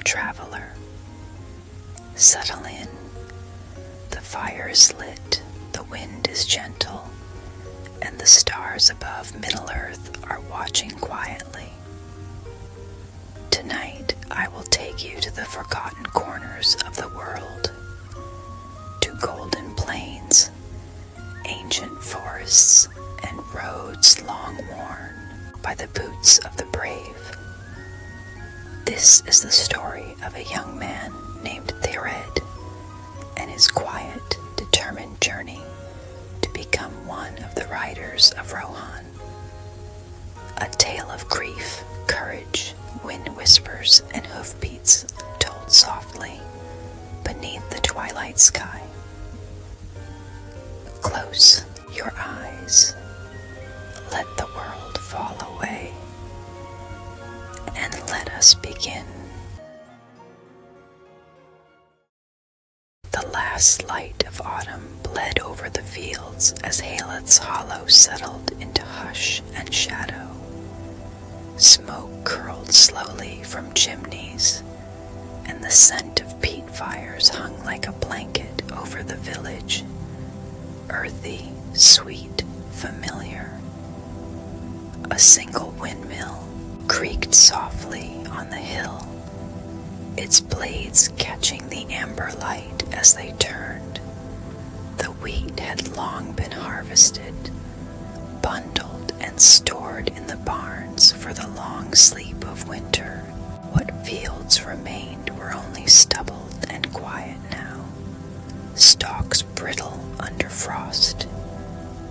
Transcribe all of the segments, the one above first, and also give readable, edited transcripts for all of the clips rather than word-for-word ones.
traveler. Settle in. The fire is lit, the wind is gentle, and the stars above Middle-earth are watching quietly. Tonight, I will take you to the forgotten corners of the world, to golden plains, ancient forests, and roads long worn by the boots of the brave. This is the story of a young man named Théred and his quiet, determined journey to become one of the riders of Rohan. A tale of grief, courage, wind whispers, and hoofbeats told softly beneath the twilight sky. Close your eyes. Let the world fall away, and let us begin. The last light of autumn bled over the fields as Halet's hollow settled into hush and shadow. Smoke curled slowly from chimneys, and the scent of peat fires hung like a blanket over the village. Earthy, sweet, familiar. A single windmill creaked softly on the hill, its blades catching the amber light as they turned. The wheat had long been harvested, bundled and stored in the barns for the long sleep of winter. What fields remained were only stubble and quiet now, stalks brittle under frost,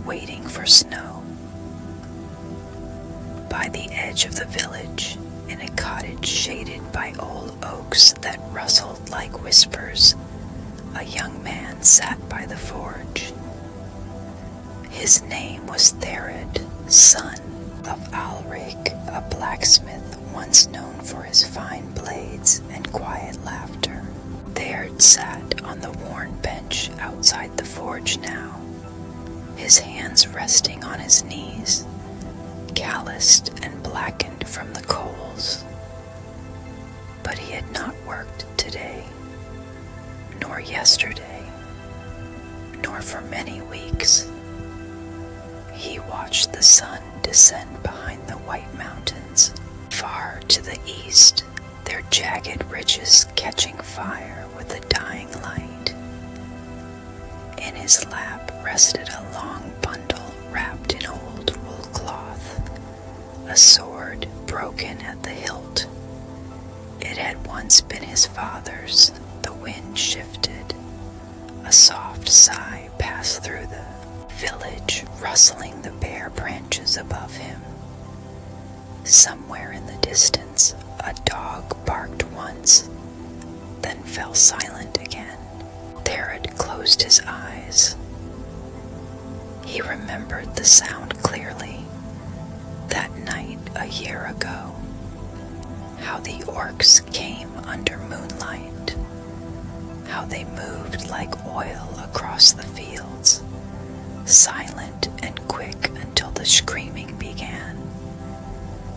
waiting for snow. By the edge of the village, in a cottage shaded by old oaks that rustled like whispers, a young man sat by the forge. His name was Théred, son of Alric, a blacksmith once known for his fine blades and quiet laughter. Théred sat on the worn bench outside the forge now, his hands resting on his knees, calloused and blackened from the coals. But he had not worked today, nor yesterday, nor for many weeks. He watched the sun descend behind the white mountains. Far to the east, their jagged ridges catching fire with the dying light. In his lap rested a long bundle wrapped in old wool cloth, a sword broken at the hilt. It had once been his father's. The wind shifted. A soft sigh passed through the village, rustling the bare branches above him. Somewhere in the distance, a dog barked once, then fell silent again. Théred closed his eyes. He remembered the sound clearly. That night a year ago, how the orcs came under moonlight, how they moved like oil across the fields, silent and quick until the screaming began,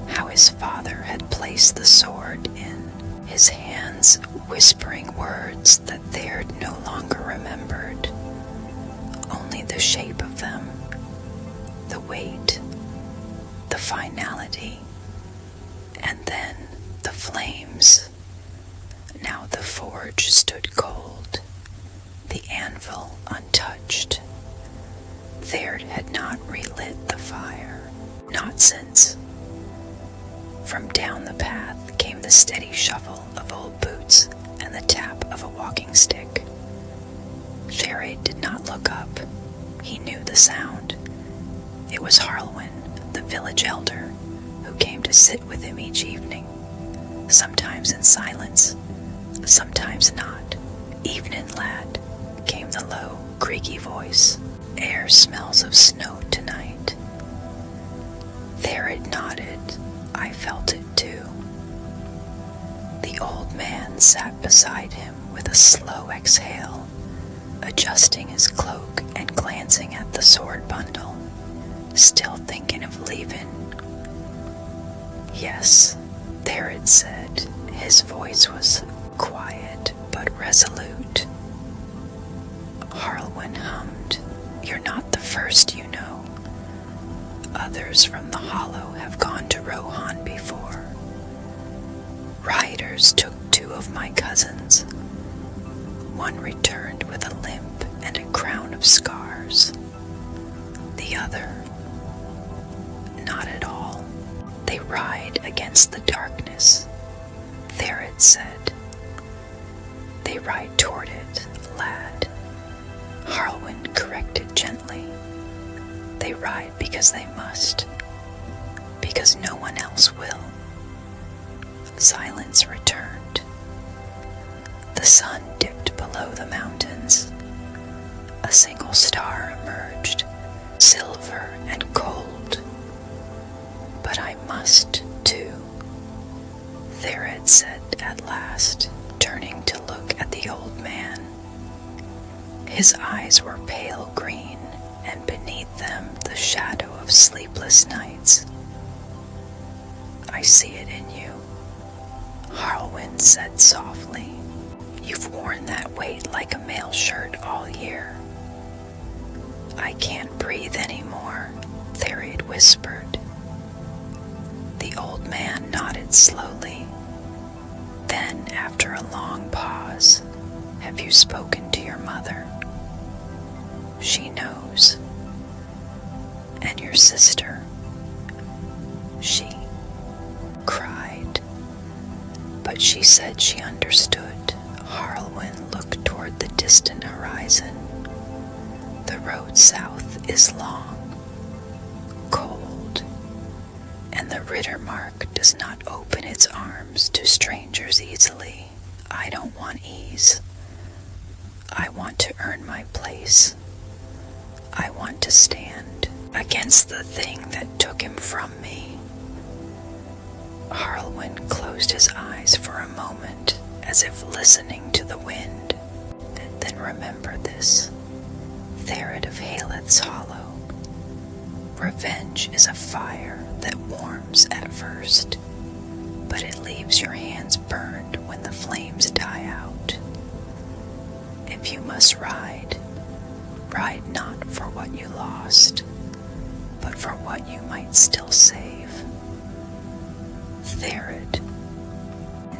how his father had placed the sword in his hands, whispering words that Théred no longer remembered, only the shape of them, the weight, the finality, and then the flames. Now the forge stood cold, the anvil untouched. Théred had not relit the fire, not since. From down the path came the steady shuffle of old boots and the tap of a walking stick. Théred did not look up. He knew the sound. It was Harlwin, the village elder, who came to sit with him each evening, sometimes in silence, sometimes not. "Evenin', lad," came the low, creaky voice. "Air smells of snow tonight." Théred nodded. I felt it too. The old man sat beside him with a slow exhale, adjusting his cloak and glancing at the sword bundle, still thinking of leaving. "Yes," Théred said, His voice was quiet but resolute. Harlwin hummed, "You're not the first, you know. Others from the Hollow have gone to Rohan before. Riders took 2 of my cousins. One returned with a limp and a crown of scars. The other, not at all. They ride against the darkness," Théred said. "They ride toward it, lad," Harlwin corrected gently. "They ride because they must, because no one else will." Silence returned. The sun dipped below the mountains. A single star emerged, silver and cold. "But I must, too," Théred said at last, turning to look at the old man. His eyes were pale green, and beneath them the shadow of sleepless nights. "I see it in you," Harlwin said softly. "You've worn that weight like a mail shirt all year." "I can't breathe anymore," Théred whispered. The old man nodded slowly. Then, after a long pause, "Have you spoken to your mother?" "She knows." "And your sister?" "She cried, but she said she understood." Harlwin looked toward the distant horizon. "The road south is long, cold, and the Rittermark does not open its arms to strangers easily. I don't want ease. I want to earn my place. I want to stand against the thing that took him from me." Harlwin closed his eyes for a moment, as if listening to the wind. "Then remember this, Théred of Haleth's Hollow. Revenge is a fire that warms at first, but it leaves your hands burned when the flames die out. If you must ride, ride not for what you lost, but for what you might still save." Théred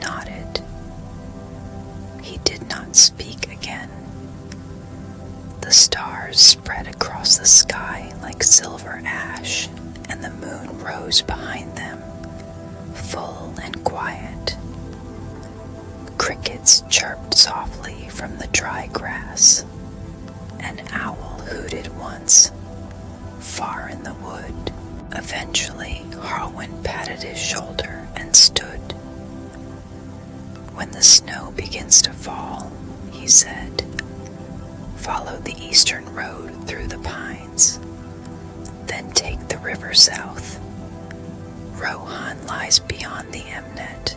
nodded. He did not speak again. The stars spread across the sky like silver ash, and the moon rose behind them, full and quiet. Crickets chirped softly from the dry grass. An owl hooted once, far in the wood. Eventually, Harlwin patted his shoulder and stood. "When the snow begins to fall," he said, "follow the eastern road through the pines. Then take the river south. Rohan lies beyond the Emnet.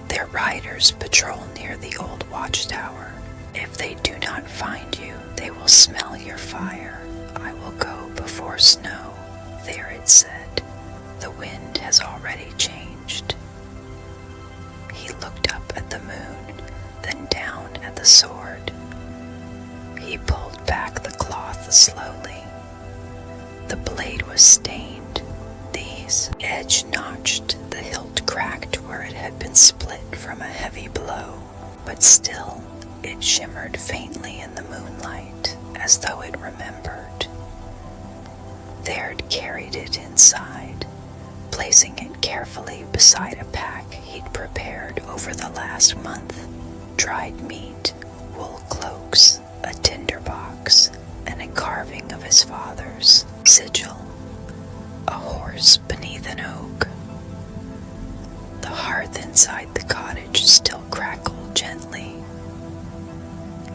Their riders patrol near the old watchtower. If they do not find you, they will smell your fire. I will go before snow," Théred said. "The wind has already changed." He looked up at the moon, then down at the sword. He pulled back the cloth slowly. The blade was stained. These edge-notched, the hilt cracked where it had been split from a heavy blow, but still it shimmered faintly in the moonlight, as though it remembered. Théred carried it inside, placing it carefully beside a pack he'd prepared over the last month. Dried meat, wool cloaks, a tinderbox, and a carving of his father's sigil, a horse beneath an oak. The hearth inside the cottage still crackled gently.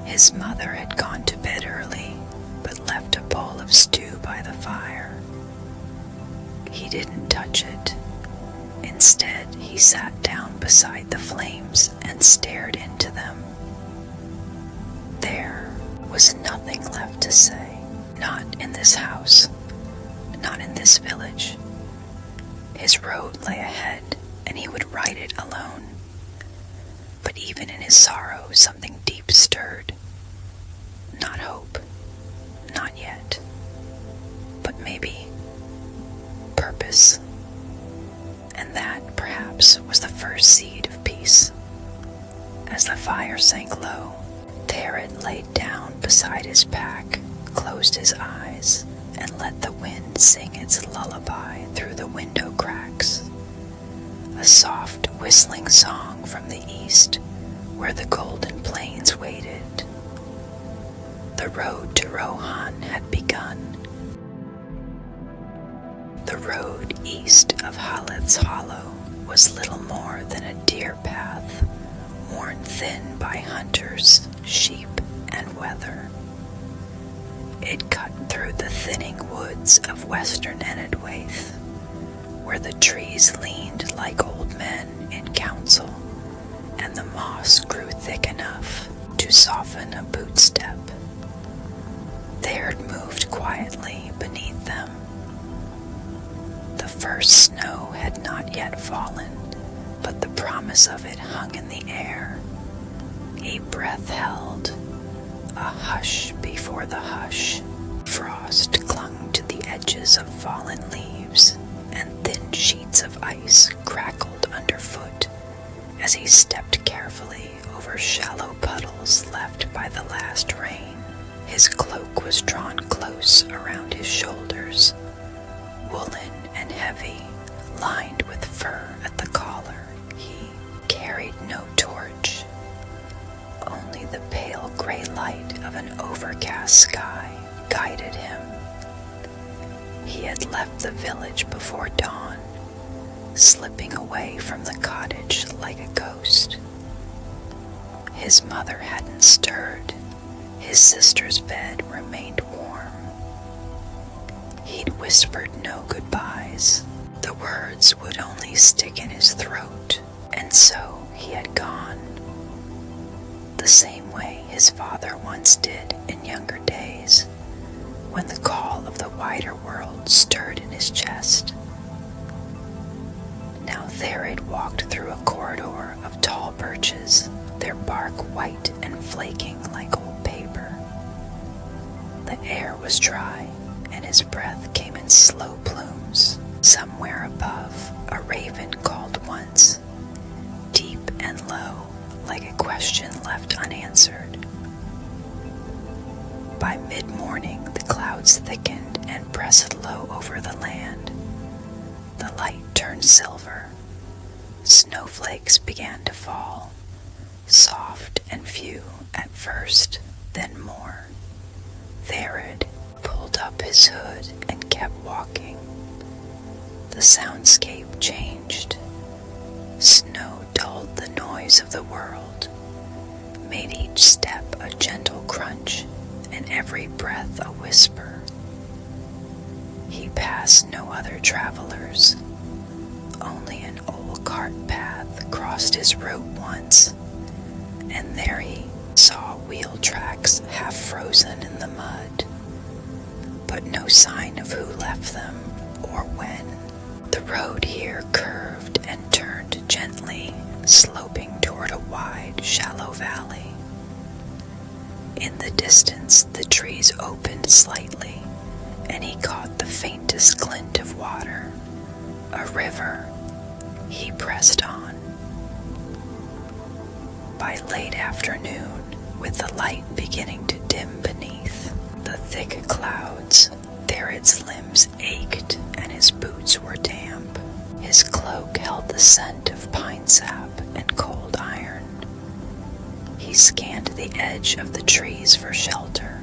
His mother had gone to bed early, but left a bowl of stew by the fire. He didn't touch it. Instead, he sat down beside the flames and stared into them. There was nothing left to say. Not in this house. Not in this village. His road lay ahead, and he would ride it alone. even in his sorrow, something deep stirred. Not hope, not yet, but maybe purpose. And that, perhaps, was the first seed of peace. As the fire sank low, Théred laid down beside his pack, closed his eyes, and let the wind sing its lullaby through the window cracks. A soft, whistling song from the east, where the golden plains waited. The road to Rohan had begun. The road east of Haleth's Hollow was little more than a deer path, worn thin by hunters, sheep, and weather. It cut through the thinning woods of western Enedwaith, where the trees leaned like old men in council, and the moss grew thick enough to soften a boot step. Théred moved quietly beneath them. The first snow had not yet fallen, but the promise of it hung in the air. A breath held, a hush before the hush. Frost clung to the edges of fallen leaves, and thin sheets of ice crackled underfoot as he stepped carefully over shallow puddles left by the last rain. His cloak was drawn close around his shoulders, woolen and heavy, lined with fur at the collar. He carried no torch, only the pale gray light of an overcast sky guided him. He had left the village before dawn, slipping away from the cottage like a ghost. His mother hadn't stirred. His sister's bed remained warm. He'd whispered no goodbyes. The words would only stick in his throat, and so he had gone. The same way his father once did in younger days, when the call of the wider world stirred in his chest. Now Théred walked through a corridor of tall birches, their bark white and flaking like old paper. The air was dry, and his breath came in slow plumes. Somewhere above, a raven called once, deep and low, like a question left unanswered. By mid-morning, the clouds thickened and pressed low over the land. The light turned silver. Snowflakes began to fall, soft and few at first, then more. Théred pulled up his hood and kept walking. The soundscape changed. Snow dulled the noise of the world, made each step a gentle crunch, and every breath a whisper. He passed no other travelers. Only an old cart path crossed his road once, and there he saw wheel tracks half frozen in the mud, but no sign of who left them or when. The road here curved and turned gently, sloping toward a wide, shallow valley. In the distance, the trees opened slightly, and he caught the faintest glint of water. A river. He pressed on. By late afternoon, with the light beginning to dim beneath the thick clouds, Théred's limbs ached and his boots were damp. His cloak held the scent of pine sap and cold iron. He scanned the edge of the trees for shelter,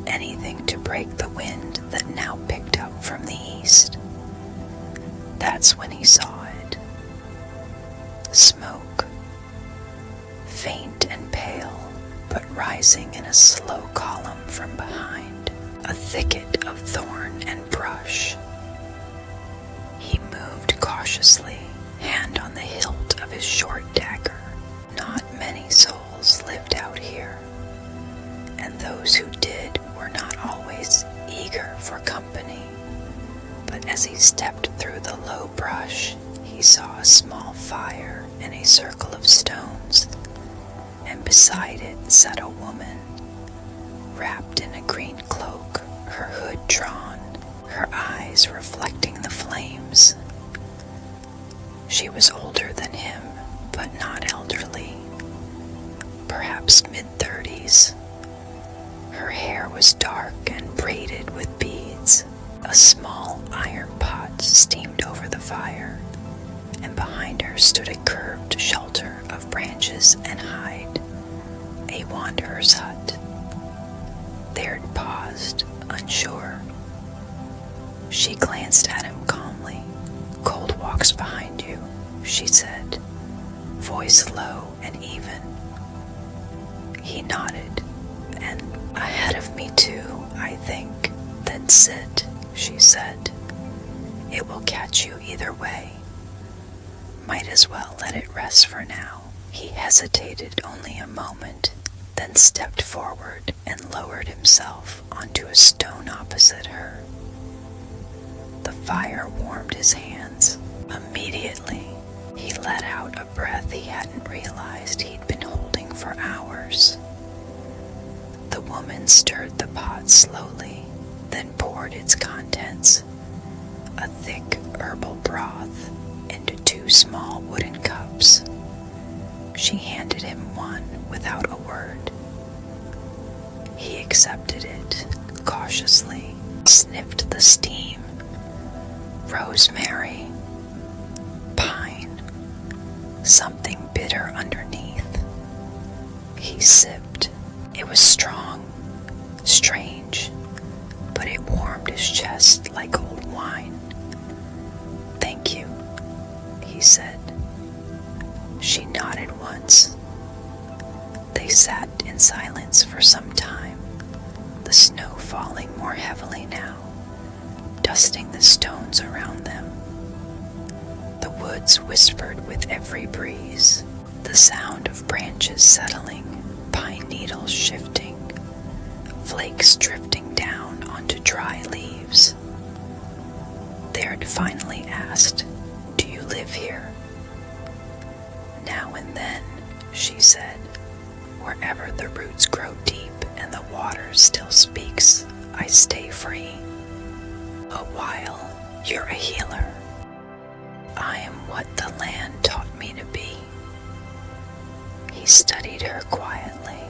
anything to break the wind that now picked up from the east. That's when he saw it. Smoke. Faint and pale, but rising in a slow column from behind, a thicket of thorn and brush. He moved cautiously, hand on the hilt of his short dagger. Not many souls lived out here, and those who did were not always eager for company. But as he stepped through the low brush, he saw a small fire in in a circle of stones, and beside it sat a woman, wrapped in a green cloak, her hood drawn, her eyes reflecting the flames. She was older than him, but not elderly, perhaps mid-30s. Her hair was dark and braided with beads. A small iron pot steamed over the fire, and behind her stood a curved shelter of branches and hide, a wanderer's hut. Théred paused, unsure. She glanced at him calmly. "Cold walks behind you," she said, voice low and even. He nodded. "And ahead of me too, I think." "Then sit," she said. "It will catch you either way. Might as well let it rest for now." He hesitated only a moment, then stepped forward and lowered himself onto a stone opposite her. The fire warmed his hands. Immediately, he let out a breath he hadn't realized he'd been holding for hours. The woman stirred the pot slowly, then poured its contents, a thick herbal broth, into 2 small wooden cups. She handed him one without a word. He accepted it cautiously, sniffed the steam. Rosemary, pine, something bitter underneath. He sipped. It was strong, strange, but it warmed his chest like old wine. "Thank you," he said. She nodded once. They sat in silence for some time, the snow falling more heavily now, dusting the stones around them. The woods whispered with every breeze, the sound of branches settling, pine needles shifting, flakes drifting down onto dry leaves. Théred finally asked, "Do you live here?" "Now and then," she said, "wherever the roots grow deep and the water still speaks, I stay free. A while, you're a healer. I am what the land taught me to be." He studied her quietly.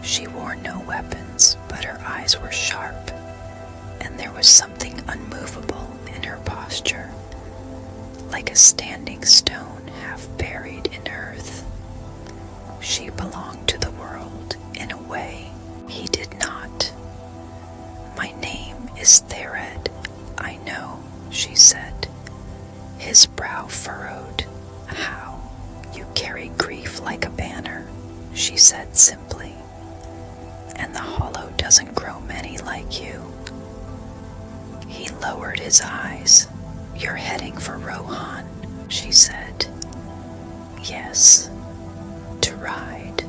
She wore no weapons, but her eyes were sharp, and there was something unmovable in her posture, like a standing stone half buried in earth. She belonged to the world in a way he did not. "My name is Théred, I know," she said. His brow furrowed. "How? You carry grief like a banner," she said simply. "And the hollow doesn't grow many like you." He lowered his eyes. "You're heading for Rohan," she said. "Yes. To ride.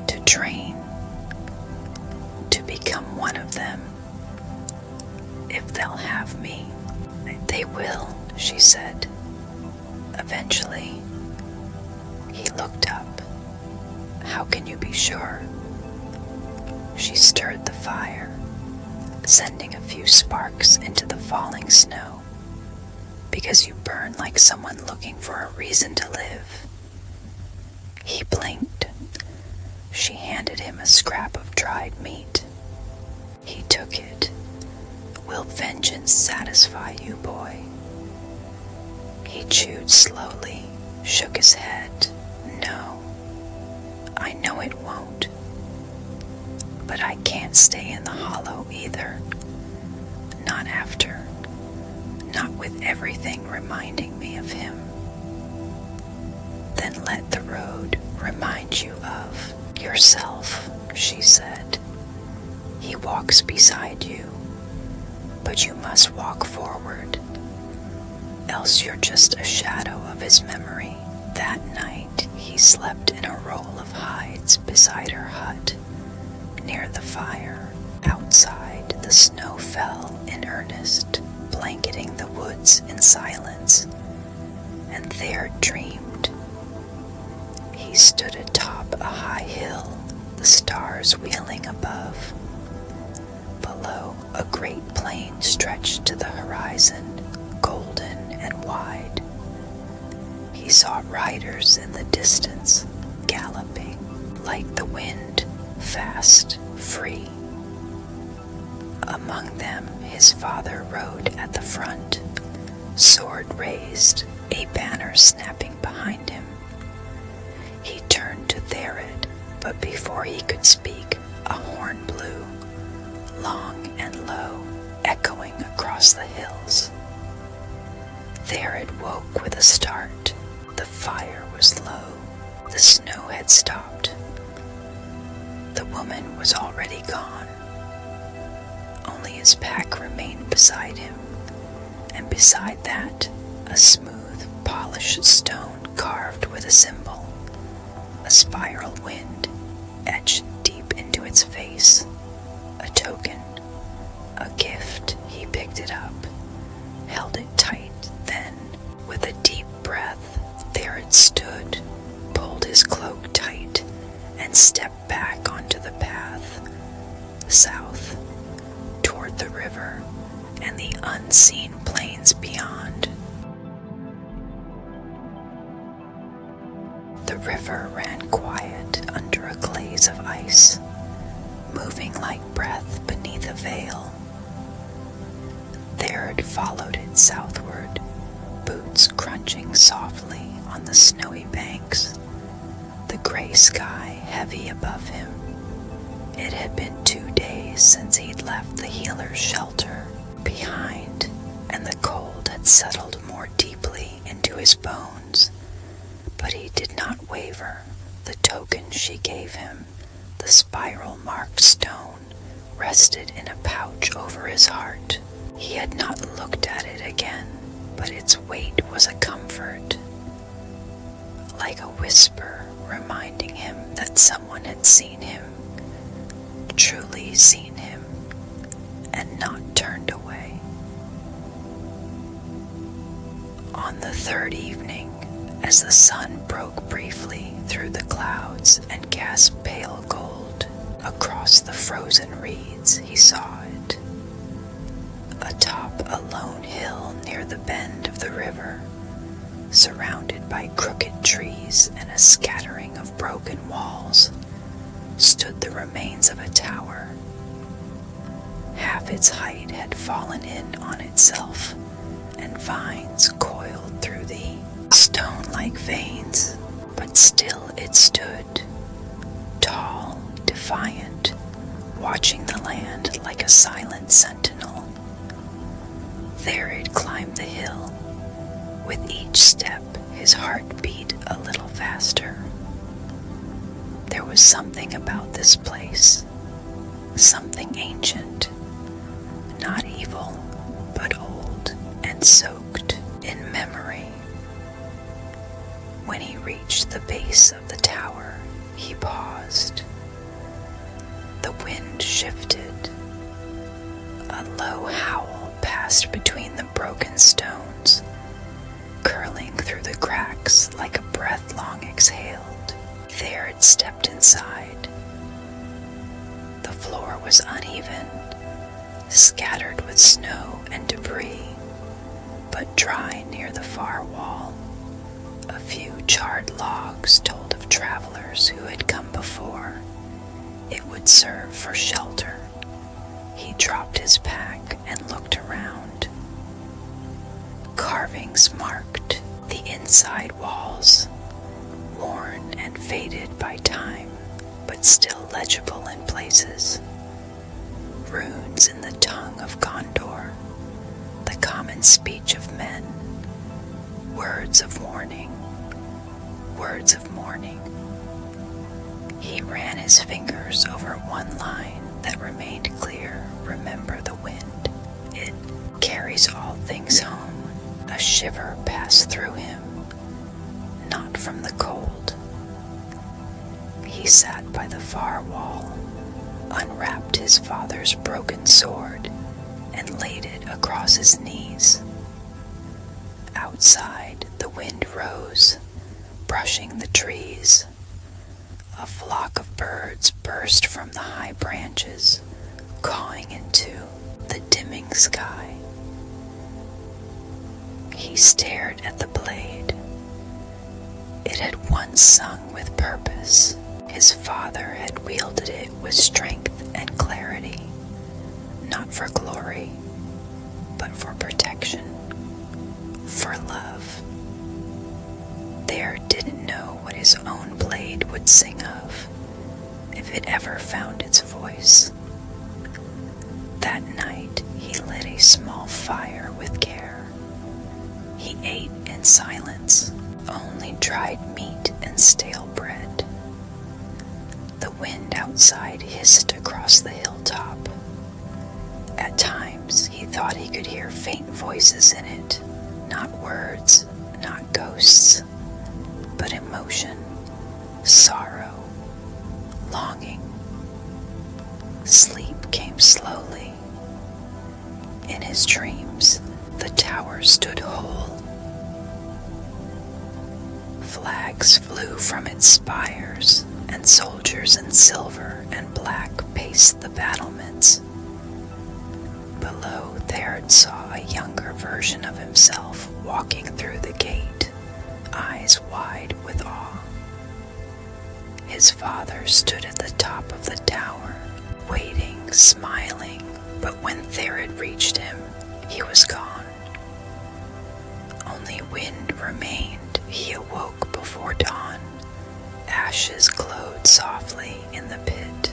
To train. To become one of them. If they'll have me." "They will," she said. "Eventually." He looked up. "How can you be sure?" She stirred the fire, sending a few sparks into the falling snow. "Because you burn like someone looking for a reason to live." He blinked. She handed him a scrap of dried meat. He took it. "Will vengeance satisfy you, boy?" He chewed slowly, shook his head. "No, I know it won't. But I can't stay in the hollow either. Not after. Not with everything reminding me of him." "Then let the road remind you of yourself," she said. "He walks beside you, but you must walk forward, else you're just a shadow of his memory." That night he slept in a roll of hides beside her hut, near the fire. Outside, the snow fell in earnest, blanketing the woods in silence, and Théred dreamed. He stood atop a high hill, the stars wheeling above. Below, a great plain stretched to the horizon, golden and wide. He saw riders in the distance, galloping like the wind, fast, free. Among them, his father rode at the front, sword raised, a banner snapping behind him. He turned to Théred, but before he could speak, a horn blew, long and low, echoing across the hills. Théred woke with a start. The fire was low. The snow had stopped. The woman was already gone. Only his pack remained beside him, and beside that, a smooth, polished stone carved with a symbol, a spiral wind etched deep into its face, a token, a gift. He picked it up, held it tight, then, with a deep breath, there it stood, pulled his cloak tight, and stepped back onto the path, south, toward the river and the unseen plains beyond. The river ran quiet under a glaze of ice, moving like breath beneath a veil. Théred followed it southward, boots crunching softly on the snowy banks, the gray sky heavy above him. It had been 2 days since he'd left the healer's shelter behind, and the cold had settled more deeply into his bones. But he did not waver. The token she gave him, the spiral-marked stone, rested in a pouch over his heart. He had not looked at it again, but its weight was a comfort, like a whisper reminding him that someone had seen him, truly seen him, and not turned away. On the third evening, as the sun broke briefly through the clouds and cast pale gold across the frozen reeds, he saw it. Atop a lone hill near the bend of the river, surrounded by crooked trees and a scattering of broken walls, stood the remains of a tower. Half its height had fallen in on itself, and vines coiled through the stone-like veins, but still it stood, tall, defiant, watching the land like a silent sentinel. Théred climbed the hill. With each step, his heart beat a little faster. There was something about this place, something ancient, not evil, but old and soaked in memory. When he reached the base of the tower, he paused. The wind shifted. A low howl passed between the broken stones, curling through the cracks like a breath long exhaled. Théred stepped inside. The floor was uneven, scattered with snow and debris, but dry near the far wall. A few charred logs told of travelers who had come before. It would serve for shelter. He dropped his pack and looked around. Carvings marked the inside walls, worn and faded by time, but still legible in places. Runes in the tongue of Gondor, the common speech of men, words of warning, words of mourning. He ran his fingers over one line that remained clear. Remember the wind. It carries all things home. A shiver passed through him, not from the cold. He sat by the far wall, unwrapped his father's broken sword, and laid it across his knees. Outside, the wind rose, brushing the trees. A flock of birds burst from the high branches, cawing into the dimming sky. He stared at the blade. It had once sung with purpose. His father had wielded it with strength and clarity, not for glory, but for protection, for love. Théred didn't know what his own blade would sing of, if it ever found its voice. That night he lit a small fire with care. He ate in silence, only dried meat and stale bread. The wind outside hissed across the hilltop. At times he thought he could hear faint voices in it, not words, not ghosts, but emotion, sorrow, longing. Sleep came slowly. In his dreams, the tower stood whole. Flags flew from its spires, and soldiers in silver and black paced the battlements. Below, Théred saw a younger version of himself walking through the gate, eyes wide with awe. His father stood at the top of the tower, waiting, smiling, but when Théred reached him, he was gone. Only wind remained. He awoke before dawn. Ashes glowed softly in the pit.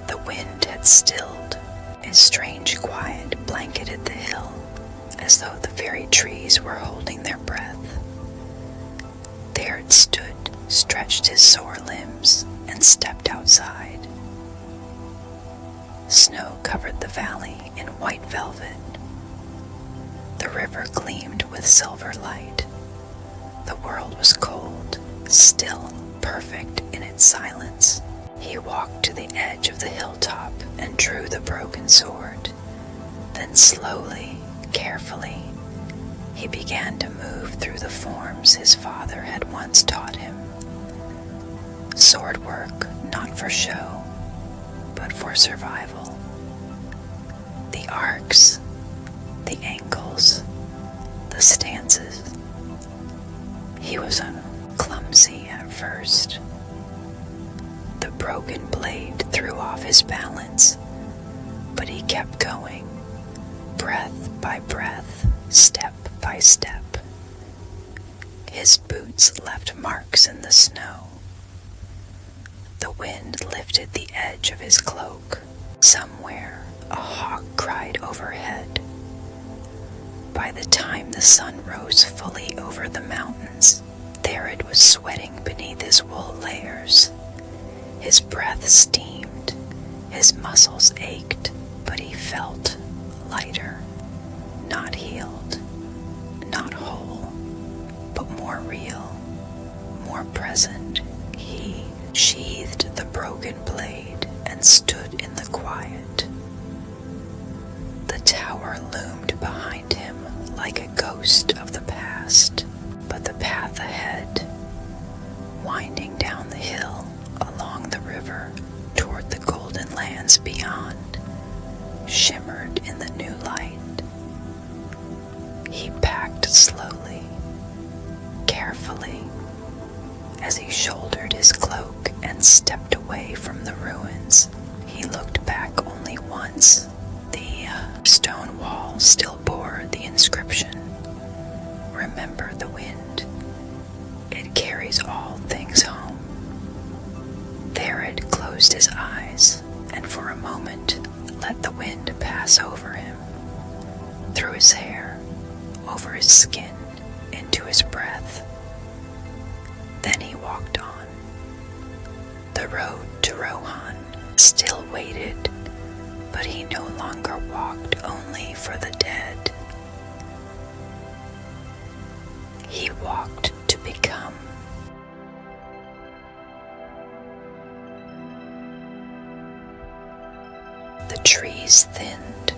The wind had stilled. A strange quiet blanketed the hill, as though the very trees were holding their breath. Théred stood, stretched his sore limbs, and stepped outside. Snow covered the valley in white velvet. The river gleamed with silver light. The world was cold, still, perfect in its silence. He walked to the edge of the hilltop and drew the broken sword. Then slowly, carefully, he began to move through the forms his father had once taught him. Sword work not for show, but for survival. The arcs, the angles, the stances. He was clumsy at first. The broken blade threw off his balance, but he kept going, breath by breath, step by step. His boots left marks in the snow. The wind lifted the edge of his cloak. Somewhere, a hawk cried overhead. By the time the sun rose fully over the mountains, Théred was sweating beneath his wool layers. His breath steamed, his muscles ached, but he felt lighter, not healed, not whole, but more real, more present. He sheathed the broken blade and stood in the quiet. The tower loomed behind him like a ghost of the past, but the path ahead, winding down the hill, along the river, toward the golden lands beyond, shimmered in the new light. He packed slowly, carefully, as he shouldered his cloak and stepped away from the ruins. He looked back only once. The stone wall still bore the inscription, "Remember the wind. It carries all things home." Théred closed his eyes and for a moment let the wind pass over him, through his hair, over his skin, into his breath. Then he walked on. The road to Rohan still waited, but he no longer walked only for the dead. He walked to become. The trees thinned.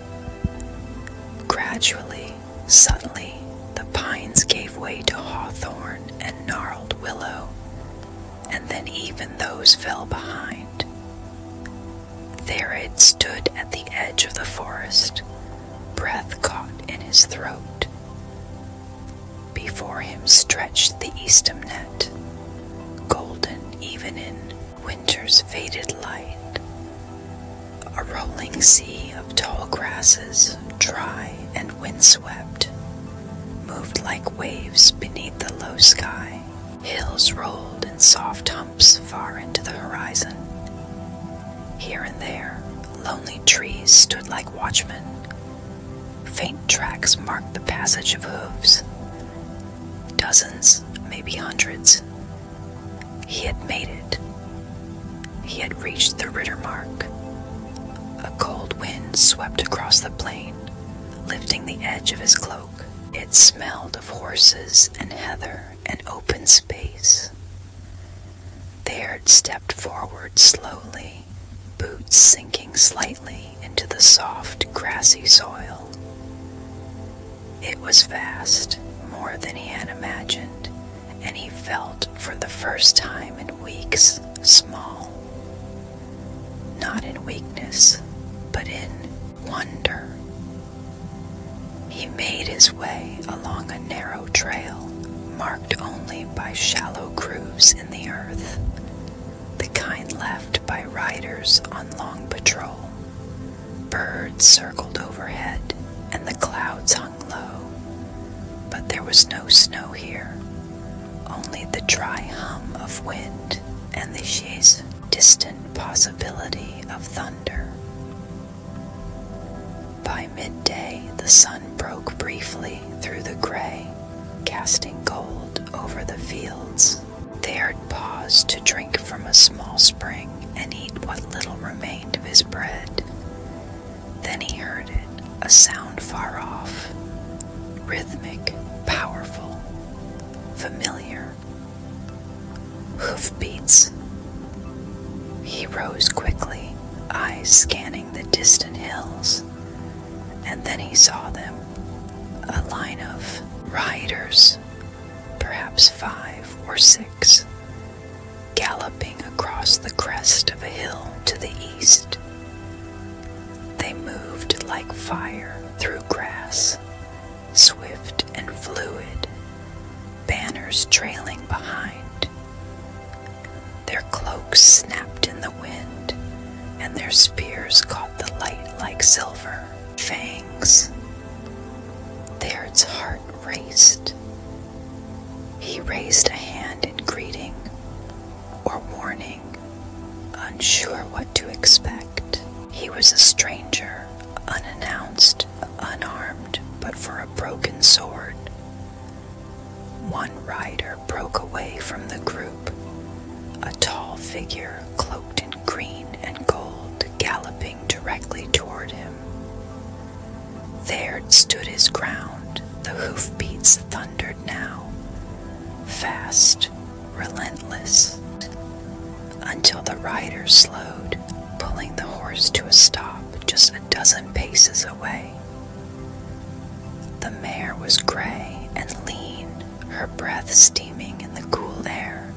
Gradually, subtly, the pines gave way to hawthorn and gnarled willow, and then even those fell behind. Théred stood at the edge of the forest, breath caught in his throat. Before him stretched the Eastham net, golden even in winter's faded light. A rolling sea of tall grasses, dry and windswept, moved like waves beneath the low sky. Hills rolled in soft humps far into the horizon. Here and there, lonely trees stood like watchmen. Faint tracks marked the passage of hooves. Dozens, maybe hundreds. He had made it. He had reached the Rittermark. A cold wind swept across the plain, lifting the edge of his cloak. It smelled of horses and heather and open space. Théred stepped forward slowly, boots sinking slightly into the soft, grassy soil. It was vast, more than he had imagined, and he felt for the first time in weeks small. Not in weakness, but in wonder. He made his way along a narrow trail, marked only by shallow grooves in the earth, the kind left by riders on long patrol. Birds circled overhead, and the clouds hung low, but there was no snow here, only the dry hum of wind and the distant possibility of thunder. By midday, the sun broke briefly through the gray, casting gold over the fields. Théred paused to drink from a small spring and eat what little remained of his bread. Then he heard it, a sound far off, rhythmic, powerful, familiar. Hoofbeats. He rose quickly, eyes scanning the distant hills. And then he saw them, a line of riders, perhaps 5 or 6, galloping across the crest of a hill to the east. They moved like fire through grass, swift and fluid, banners trailing behind. Their cloaks snapped in the wind, and their spears caught the light like silver. Fangs. Théred's heart raced. He raised a hand in greeting or warning, unsure what to expect. He was a stranger, unannounced, unarmed, but for a broken sword. One rider broke away from the group, a tall figure cloaked in green and gold, galloping directly toward him. Théred stood his ground. The hoofbeats thundered now, fast, relentless, until the rider slowed, pulling the horse to a stop just a dozen paces away. The mare was gray and lean, her breath steaming in the cool air.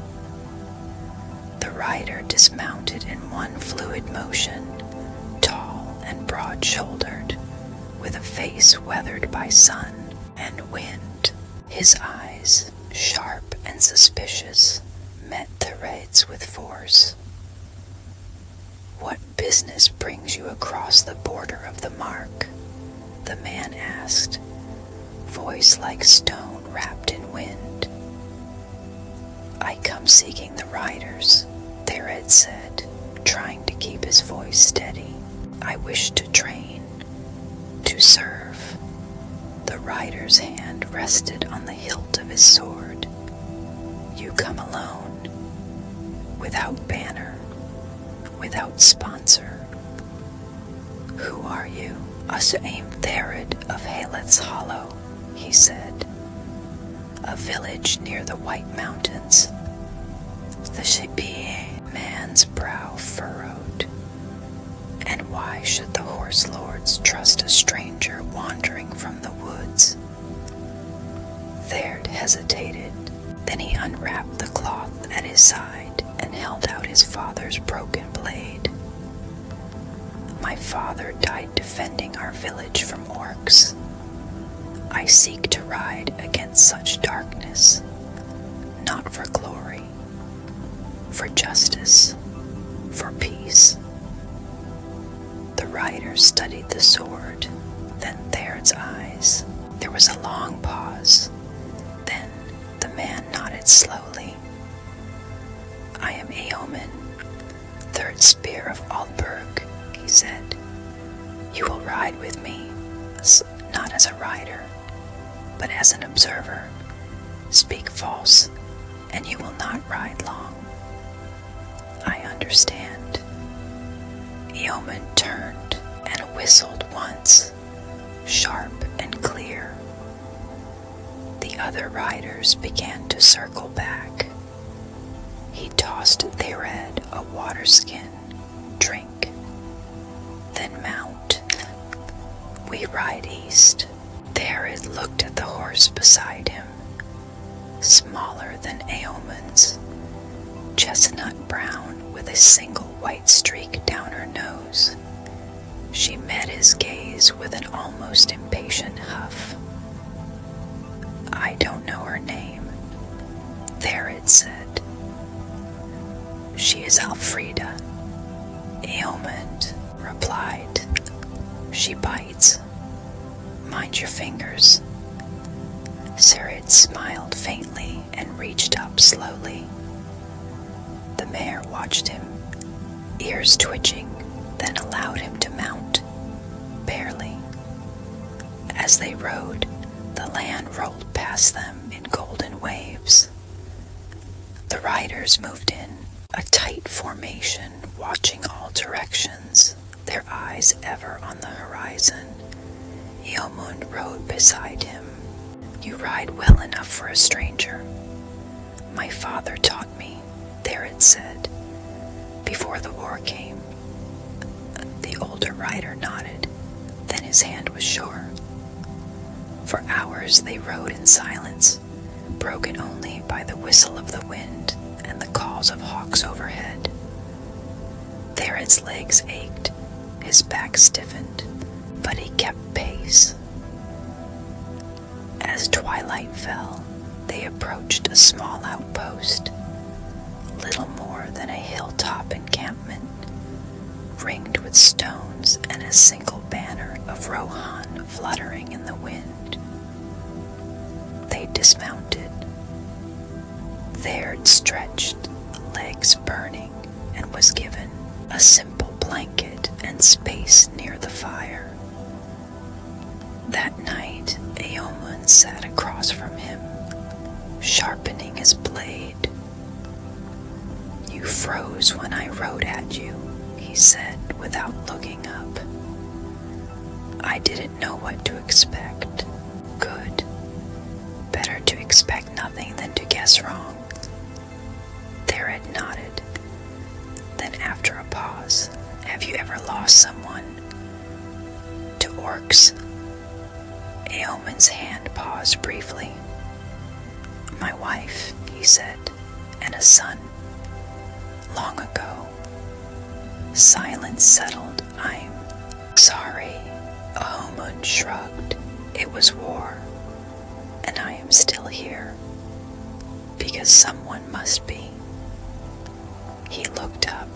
The rider dismounted in one fluid motion, tall and broad-shouldered, with a face weathered by sun and wind. His eyes, sharp and suspicious, met Théred's with force. "What business brings you across the border of the mark?" the man asked, voice like stone wrapped in wind. "I come seeking the riders," Théred said, trying to keep his voice steady. "I wish to train, to serve." The rider's hand rested on the hilt of his sword. "You come alone, without banner, without sponsor. Who are you?" "I am Théred of Haleth's Hollow," he said, "a village near the White Mountains." The Shibier man's brow furrowed. And why should the horse lords trust a stranger wandering from the woods? Théred hesitated. Then he unwrapped the cloth at his side and held out his father's broken blade. My father died defending our village from orcs. I seek to ride against such darkness, not for glory, for justice, for peace. The rider studied the sword, then Théred's eyes. There was a long pause. Then the man nodded slowly. I am Éomen, third spear of Aldburg, he said. You will ride with me, not as a rider, but as an observer. Speak false, and you will not ride long. I understand. Éomen turned and whistled once, sharp and clear. The other riders began to circle back. He tossed Théred a water skin. Drink, then mount. We ride east. Théred looked at the horse beside him, smaller than Éomen's, chestnut brown with a single white streak down her nose. She met his gaze with an almost impatient huff. I don't know her name, Théred said. She is Elfrida, Éomen replied. She bites. Mind your fingers. Théred smiled faintly and reached up slowly. The mare watched him, ears twitching, then allowed him to mount, barely. As they rode, the land rolled past them in golden waves. The riders moved in, a tight formation, watching all directions, their eyes ever on the horizon. Éomen rode beside him. You ride well enough for a stranger. My father taught me, Théred said, before the war came. The older rider nodded, then his hand was sure. For hours they rode in silence, broken only by the whistle of the wind and the calls of hawks overhead. Théred's legs ached, his back stiffened, but he kept pace. As twilight fell, they approached a small outpost, little more than a hilltop encampment, ringed with stones and a single banner of Rohan fluttering in the wind. They dismounted. Théred stretched, legs burning, and was given a simple blanket and space near the fire. That night, Éomen sat across from him, sharpening his blade. You froze when I rode at you, he said without looking up. I didn't know what to expect. Good. Better to expect nothing than to guess wrong. Théred nodded. Then after a pause, have you ever lost someone? To orcs? Éomen's hand paused briefly. My wife, he said, and a son. Long ago. Silence settled. I'm sorry. Éomen shrugged. It was war, and I am still here, because someone must be. He looked up,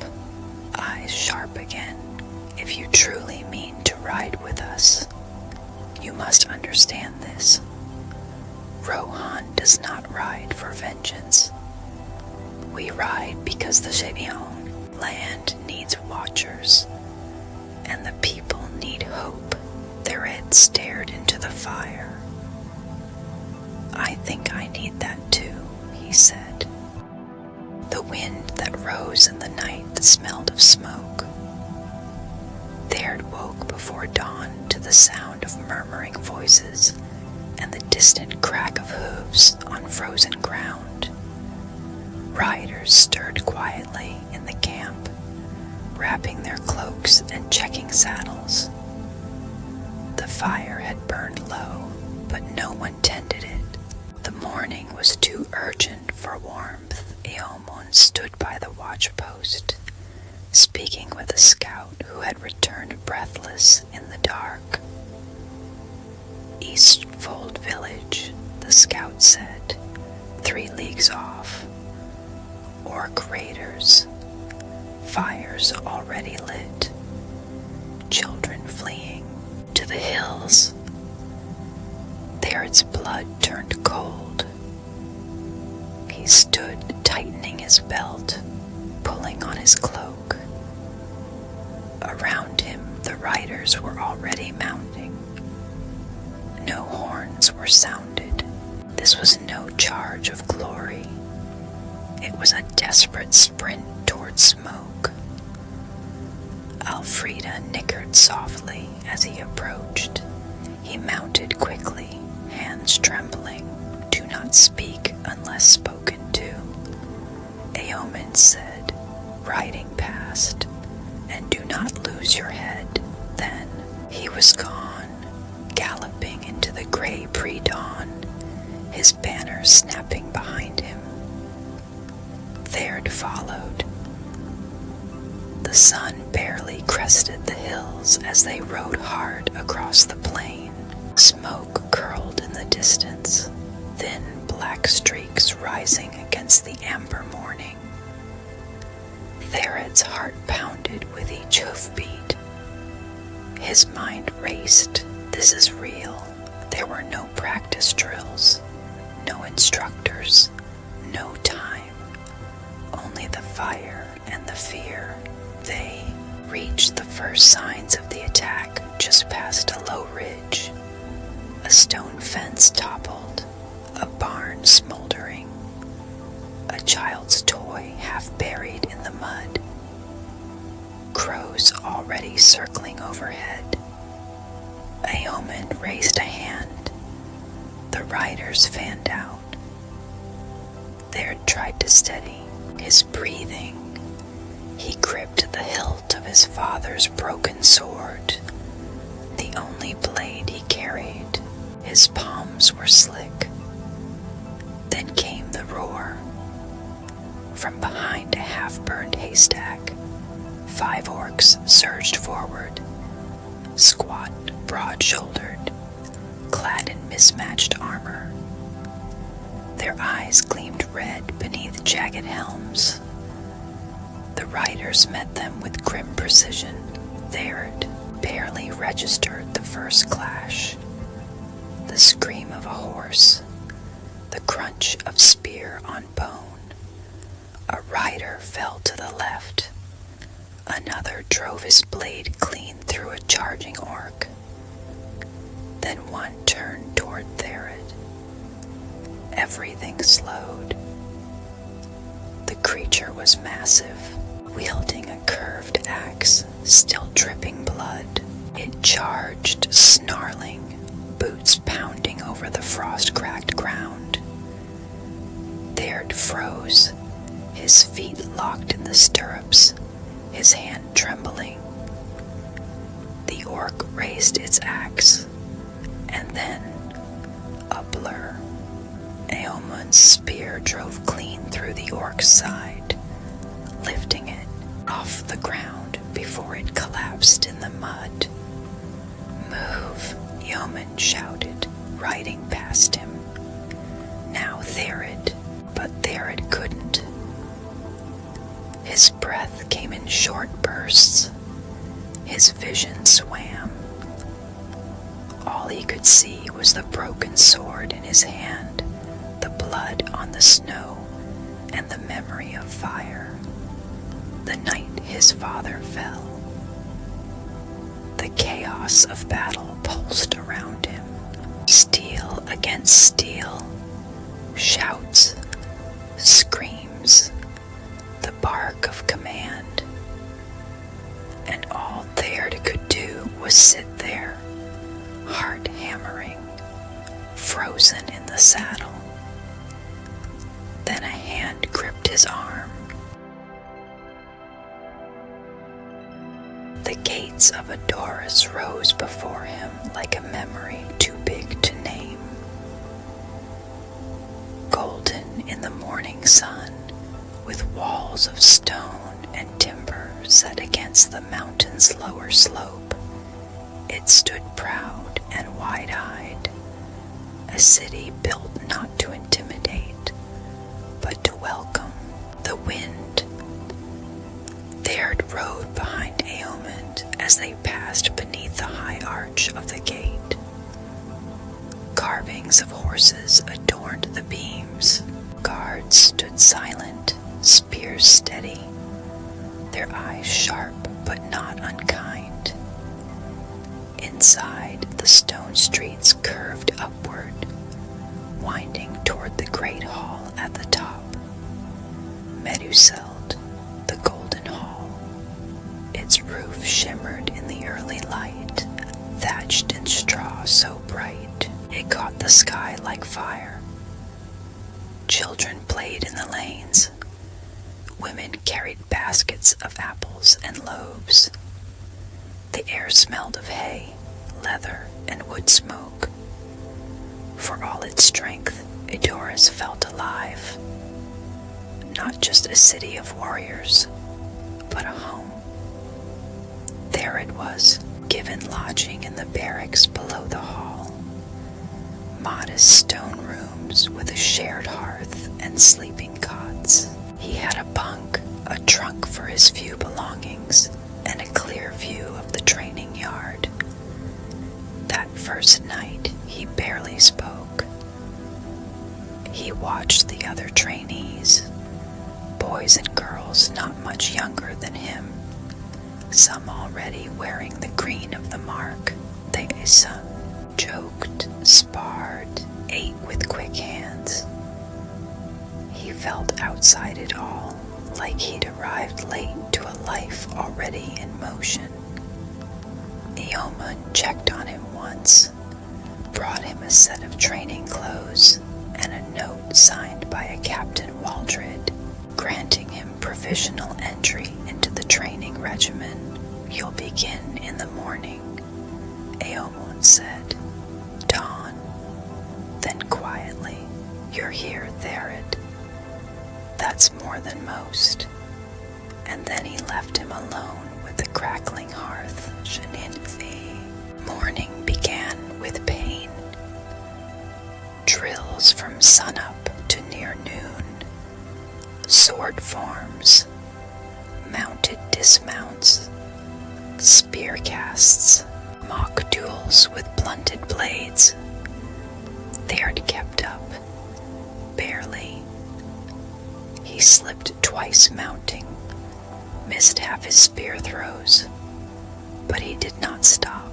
eyes sharp again. If you truly mean to ride with us, you must understand this. Rohan does not ride for vengeance. We ride because the Sevion land needs watchers, and the people need hope. Théred stared into the fire. I think I need that too, he said. The wind that rose in the night that smelled of smoke. Théred woke before dawn to the sound of murmuring voices and the distant crack of hooves on frozen ground. Riders stirred quietly in the camp, wrapping their cloaks and checking saddles. The fire had burned low, but no one tended it. The morning was too urgent for warmth. Eomun stood by the watchpost, speaking with a scout who had returned breathless in the dark. Eastfold village, the scout said, 3 leagues off. Orc raiders, fires already lit, children fleeing to the hills. Thered's blood turned cold. He stood tightening his belt, pulling on his cloak. Around him, the riders were already mounting. No horns were sounded. This was no charge of glory. It was a desperate sprint toward smoke. Alfreda nickered softly as he approached. He mounted quickly, hands trembling. Do not speak unless spoken to, Eomun said, riding past, and do not lose your head. Then he was gone, galloping into the gray pre-dawn, his banner snapping behind him. Théred followed. The sun barely crested the hills as they rode hard across the plain. Smoke curled in the distance, thin black streaks rising against the amber morning. Théred's heart pounded with each hoofbeat. His mind raced. This is real. There were no practice drills, no instructors, no time, only the fire and the fear. They reached the first signs of the attack just past a low ridge. A stone fence toppled, a barn smoldering, a child's toy half buried in the mud, crows already circling overhead. Eomun raised a hand. The riders fanned out. Théred tried to steady his breathing. He gripped the hilt of his father's broken sword, the only blade he carried. His palms were slick. Then came the roar. From behind a half-burned haystack, 5 orcs surged forward, squat, broad-shouldered, clad in mismatched armor. Their eyes gleamed red beneath jagged helms. The riders met them with grim precision. Théred barely registered the first clash. The scream of a horse, the crunch of spear on bone. A rider fell to the left. Another drove his blade clean through a charging orc. Then one turned toward Théred. Everything slowed. The creature was massive, wielding a curved axe, still dripping blood. It charged, snarling, boots pounding over the frost-cracked ground. Théred froze, his feet locked in the stirrups, his hand trembling. The orc raised its axe, and then a blur. Eomun's spear drove clean through the orc's side, lifting it off the ground before it collapsed in the mud. Move, Eomun shouted, riding past him. Now Théred, but Théred couldn't. His breath came in short bursts. His vision swam. All he could see was the broken sword in his hand, the blood on the snow, and the memory of fire. The night his father fell. The chaos of battle pulsed around him. Steel against steel. Shouts, screams, the bark of command. And all Théred could do was sit there, heart hammering, frozen in the saddle. Then a hand gripped his arm. The gates of Adoris rose before him like a memory too big to name. began in the morning sun, with walls of stone and timber set against the mountain's lower slope. It stood proud and wide-eyed, a city built not to intimidate, but to welcome the wind. Théred rode behind Éowyn as they passed beneath the high arch of the gate. Carvings of horses adorned the beams. Guards stood silent, spears steady, their eyes sharp but not unkind. Inside, the stone streets curved upward, winding toward the great hall at the top. Meduseld, the golden hall. Its roof shimmered in the early light, thatched in straw so bright it caught the sky like fire. Children played in the lanes. Women carried baskets of apples and loaves. The air smelled of hay, leather, and wood smoke. For all its strength, Edoras felt alive. Not just a city of warriors, but a home. Théred was given lodging in the barracks below the hall. Modest stone rooms with a shared hearth and sleeping cots. He had a bunk, a trunk for his few belongings, and a clear view of the training yard. That first night, he barely spoke. He watched the other trainees, boys and girls not much younger than him, some already wearing the green of the mark. They joked, sparred, ate with quick hands. He felt outside it all, like he'd arrived late to a life already in motion. Éowyn checked on him once, brought him a set of training clothes and a note signed by a Captain Waldred, granting him provisional entry into the training regimen. "You'll begin in the morning," Éowyn said. "Dawn." Then quietly, "You're here, Théred. That's more than most." And then he left him alone with the crackling hearth. Morning began with pain. Drills from sunup to near noon. Sword forms, mounted dismounts, spear casts, mock duels with blunted blades. Théred kept up, barely. He slipped twice mounting, missed half his spear throws, but he did not stop.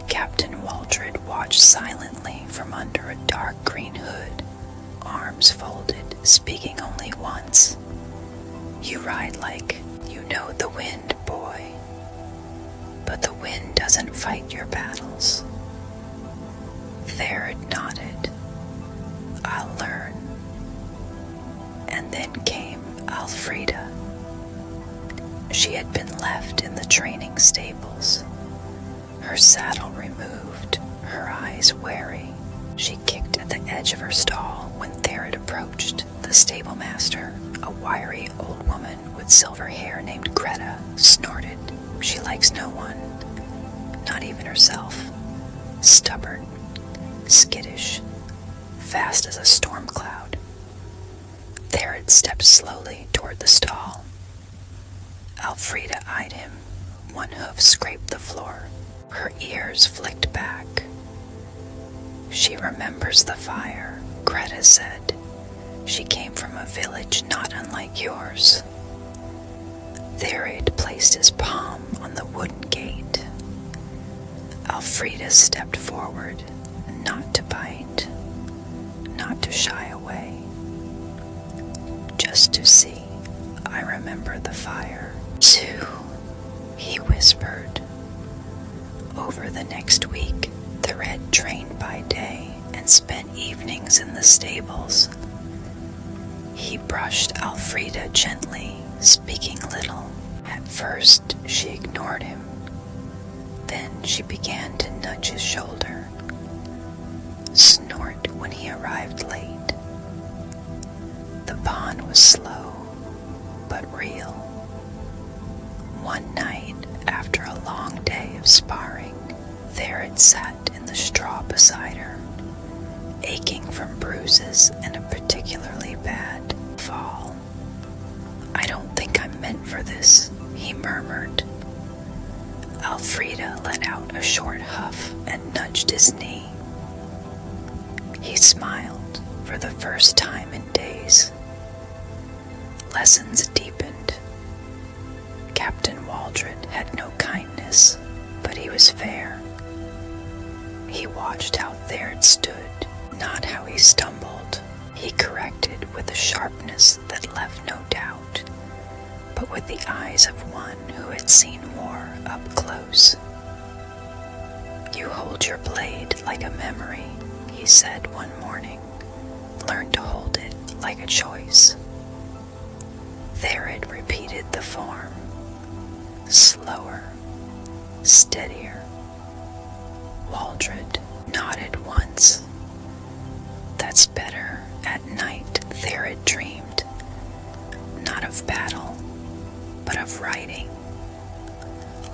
Captain Waldred watched silently from under a dark green hood, arms folded, speaking only once. "You ride like you know the wind, boy. But the wind doesn't fight your battles." Théred nodded. "I'll learn." And then came Alfreda. She had been left in the training stables, her saddle removed, her eyes wary. She kicked at the edge of her stall when Théred approached. The stable master, a wiry old woman with silver hair named Greta, snorted. "She likes no one, not even herself. Stubborn, skittish, fast as a storm cloud." Théred stepped slowly toward the stall. Alfreda eyed him. One hoof scraped the floor. Her ears flicked back. "She remembers the fire," Greta said. "She came from a village not unlike yours." Théred placed his palm on the wooden gate. Alfreda stepped forward, not to bite, not to shy away. "Just to see, I remember the fire, too," he whispered. Over the next week, Théred trained by day and spent evenings in the stables. He brushed Alfreda gently, speaking little. At first, she ignored him. Then she began to nudge his shoulder, snort when he arrived late, bond was slow but real. One night, after a long day of sparring, Théred sat in the straw beside her, aching from bruises and a particularly bad fall. "I don't think I'm meant for this," he murmured. Elfrida let out a short huff and nudged his knee. He smiled for the first time in days. Lessons deepened. Captain Waldred had no kindness, but he was fair. He watched how Théred stood, not how he stumbled. He corrected with a sharpness that left no doubt, but with the eyes of one who had seen war up close. "You hold your blade like a memory," he said one morning. "Learn to hold it like a choice." Théred repeated the form, slower, steadier. Waldred nodded once. "That's better." At night, Théred dreamed, not of battle, but of riding.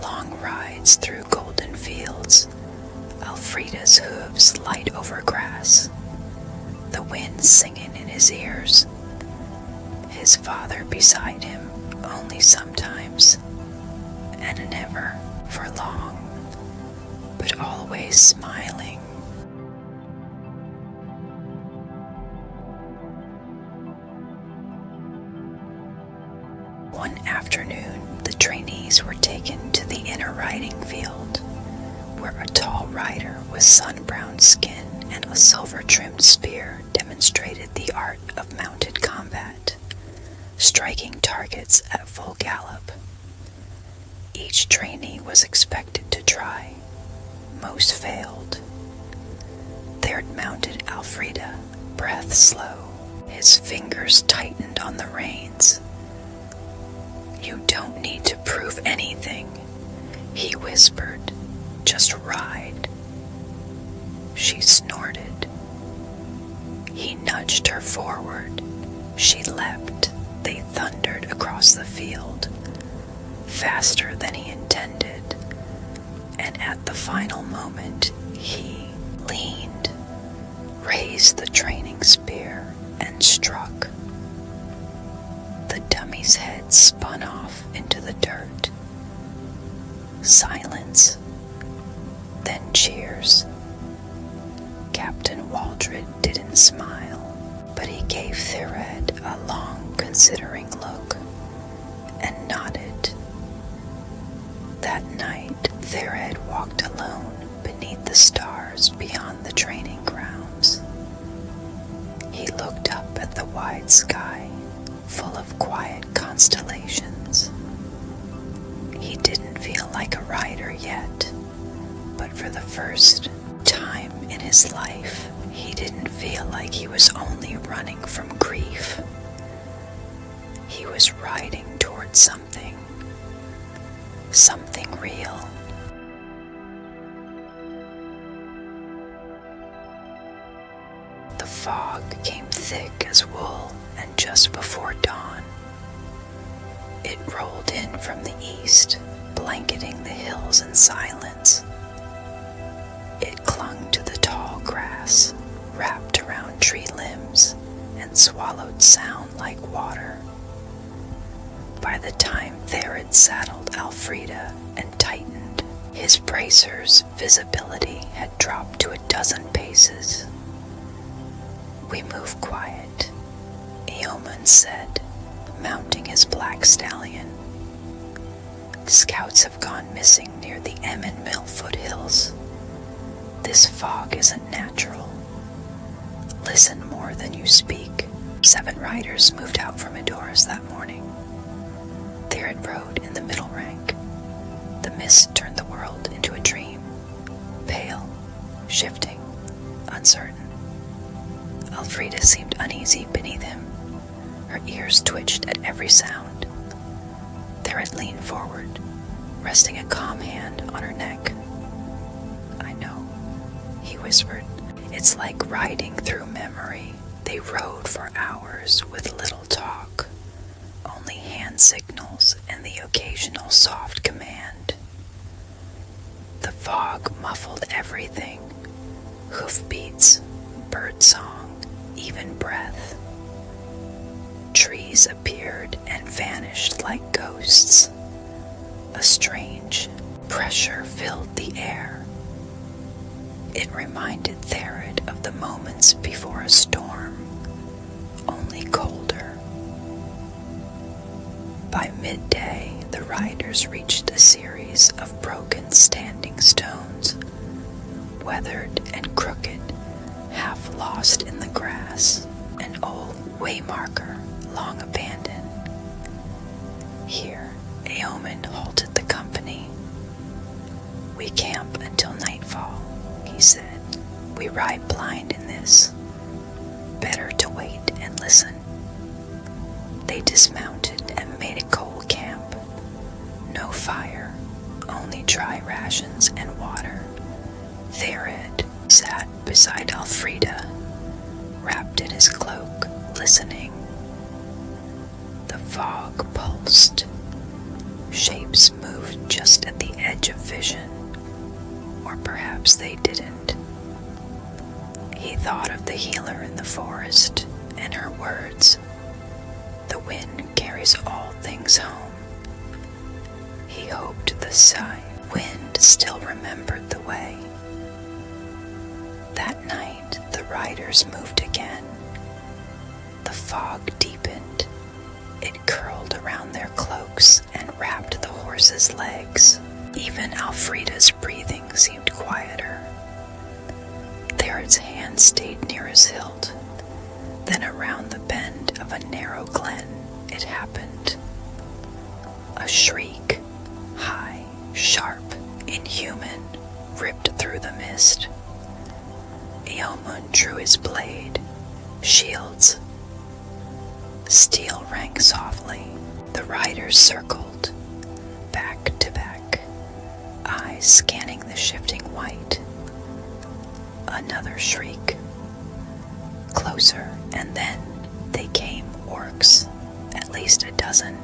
Long rides through golden fields, Elfrida's hooves light over grass, the wind singing in his ears, his father beside him only sometimes, and never for long, but always smiling. One afternoon, the trainees were taken to the inner riding field, where a tall rider with sun-browned skin and a silver-trimmed spear demonstrated the art of mounted combat, striking targets at full gallop. Each trainee was expected to try. Most failed. Théred mounted Elfrida, breath slow. His fingers tightened on the reins. "You don't need to prove anything," he whispered. "Just ride." She snorted. He nudged her forward. She leapt. They thundered across the field, faster than he intended, and at the final moment he leaned, raised the training spear, and struck. The dummy's head spun off into the dirt. Silence, then cheers. Captain Waldred didn't smile, but he gave Théred a long, considering look and nodded. That night, Théred walked alone beneath the stars beyond the training grounds. He looked up at the wide sky, full of quiet constellations. He didn't feel like a rider yet, but for the first time in his life, he didn't feel like he was only running from grief. He was riding towards something real. The fog came thick as wool, and just before dawn, it rolled in from the east, blanketing the hills in silence. It clung to the tall grass, wrapped around tree limbs, and swallowed sound like water. By the time Théred saddled Elfrida and tightened his bracers, visibility had dropped to a dozen paces. "We move quiet," Yeoman said, mounting his black stallion. "Scouts have gone missing near the Emmon Mill foothills. This fog isn't natural. Listen more than you speak." 7 riders moved out from Edoras that morning. Théred rode in the middle rank. The mist turned the world into a dream, pale, shifting, uncertain. Elfrida seemed uneasy beneath him. Her ears twitched at every sound. Théred leaned forward, resting a calm hand on her neck. "I know," he whispered. "It's like riding through memory." They rode for hours with little hand signals and the occasional soft command. The fog muffled everything: hoofbeats, birdsong, even breath. Trees appeared and vanished like ghosts. A strange pressure filled the air. It reminded Théred of the moments before a storm, only colder. By midday, the riders reached a series of broken standing stones, weathered and crooked, half lost in the grass, an old waymarker long abandoned. Here, Éomen halted the company. "We camp until nightfall," he said. "We ride blind in this. Better to wait and listen." They dismounted and made a cold camp. No fire, only dry rations and water. Théred sat beside Elfrida, wrapped in his cloak, listening. The fog pulsed. Shapes moved just at the edge of vision, or perhaps they didn't. He thought of the healer in the forest and her words, "The wind carries all things home." He hoped the wind still remembered the way. That night, the riders moved again. The fog deepened. It curled around their cloaks and wrapped the horses' legs. Even Elfrida's breathing seemed quieter. Théred's hand stayed near his hilt. Then around the bend of a narrow glen, it happened. A shriek, high, sharp, inhuman, ripped through the mist. Éomen drew his blade. Shields. Steel rang softly. The riders circled, back to back, eyes scanning the shifting white. Another shriek. Closer, and then they came, orcs, at least a dozen,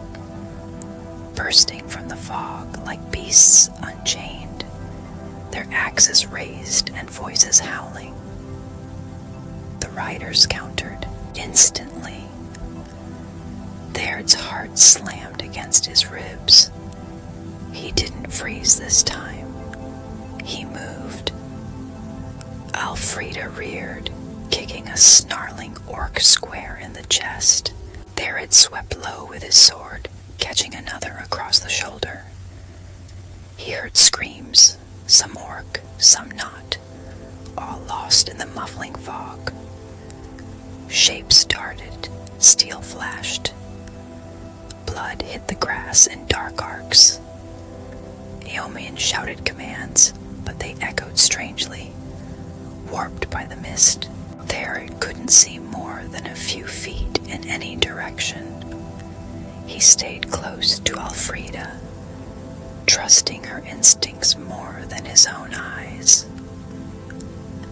bursting from the fog like beasts unchained, their axes raised and voices howling. The riders countered instantly. Théred's heart slammed against his ribs. He didn't freeze this time. He moved. Elfrida reared, kicking a snarling orc square in the chest. Théred swept low with his sword, catching another across the shoulder. He heard screams, some orc, some not, all lost in the muffling fog. Shapes darted, steel flashed. Blood hit the grass in dark arcs. Éomen shouted commands, but they echoed strangely, warped by the mist. Théred couldn't see more than a few feet in any direction. He stayed close to Elfrida, trusting her instincts more than his own eyes.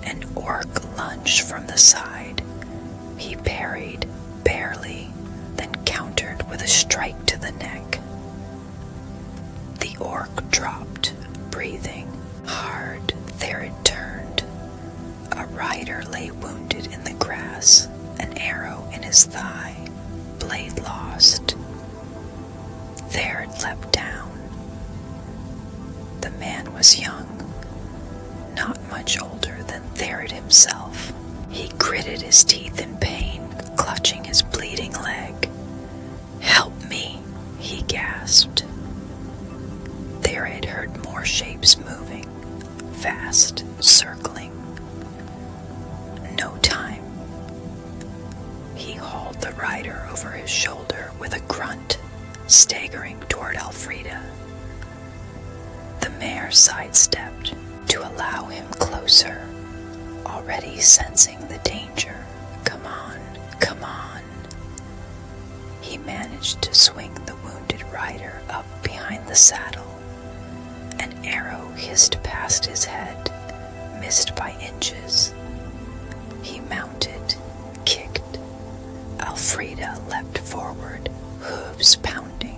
An orc lunged from the side. He parried, barely, then countered with a strike to the neck. The orc dropped, breathing hard. Théred turned. A rider lay wounded in the grass, an arrow in his thigh, blade lost. Théred leapt down. The man was young, not much older than Théred himself. He gritted his teeth in pain, clutching his bleeding leg. "Help me," he gasped. Théred heard more shapes moving, fast, circling. No time. He hauled the rider over his shoulder with a grunt, staggering toward Elfrida. The mare sidestepped to allow him closer, already sensing the danger. "Come on, come on." He managed to swing the wounded rider up behind the saddle. An arrow hissed past his head, missed by inches. He mounted, kicked. Elfrida leapt forward, hooves pounding.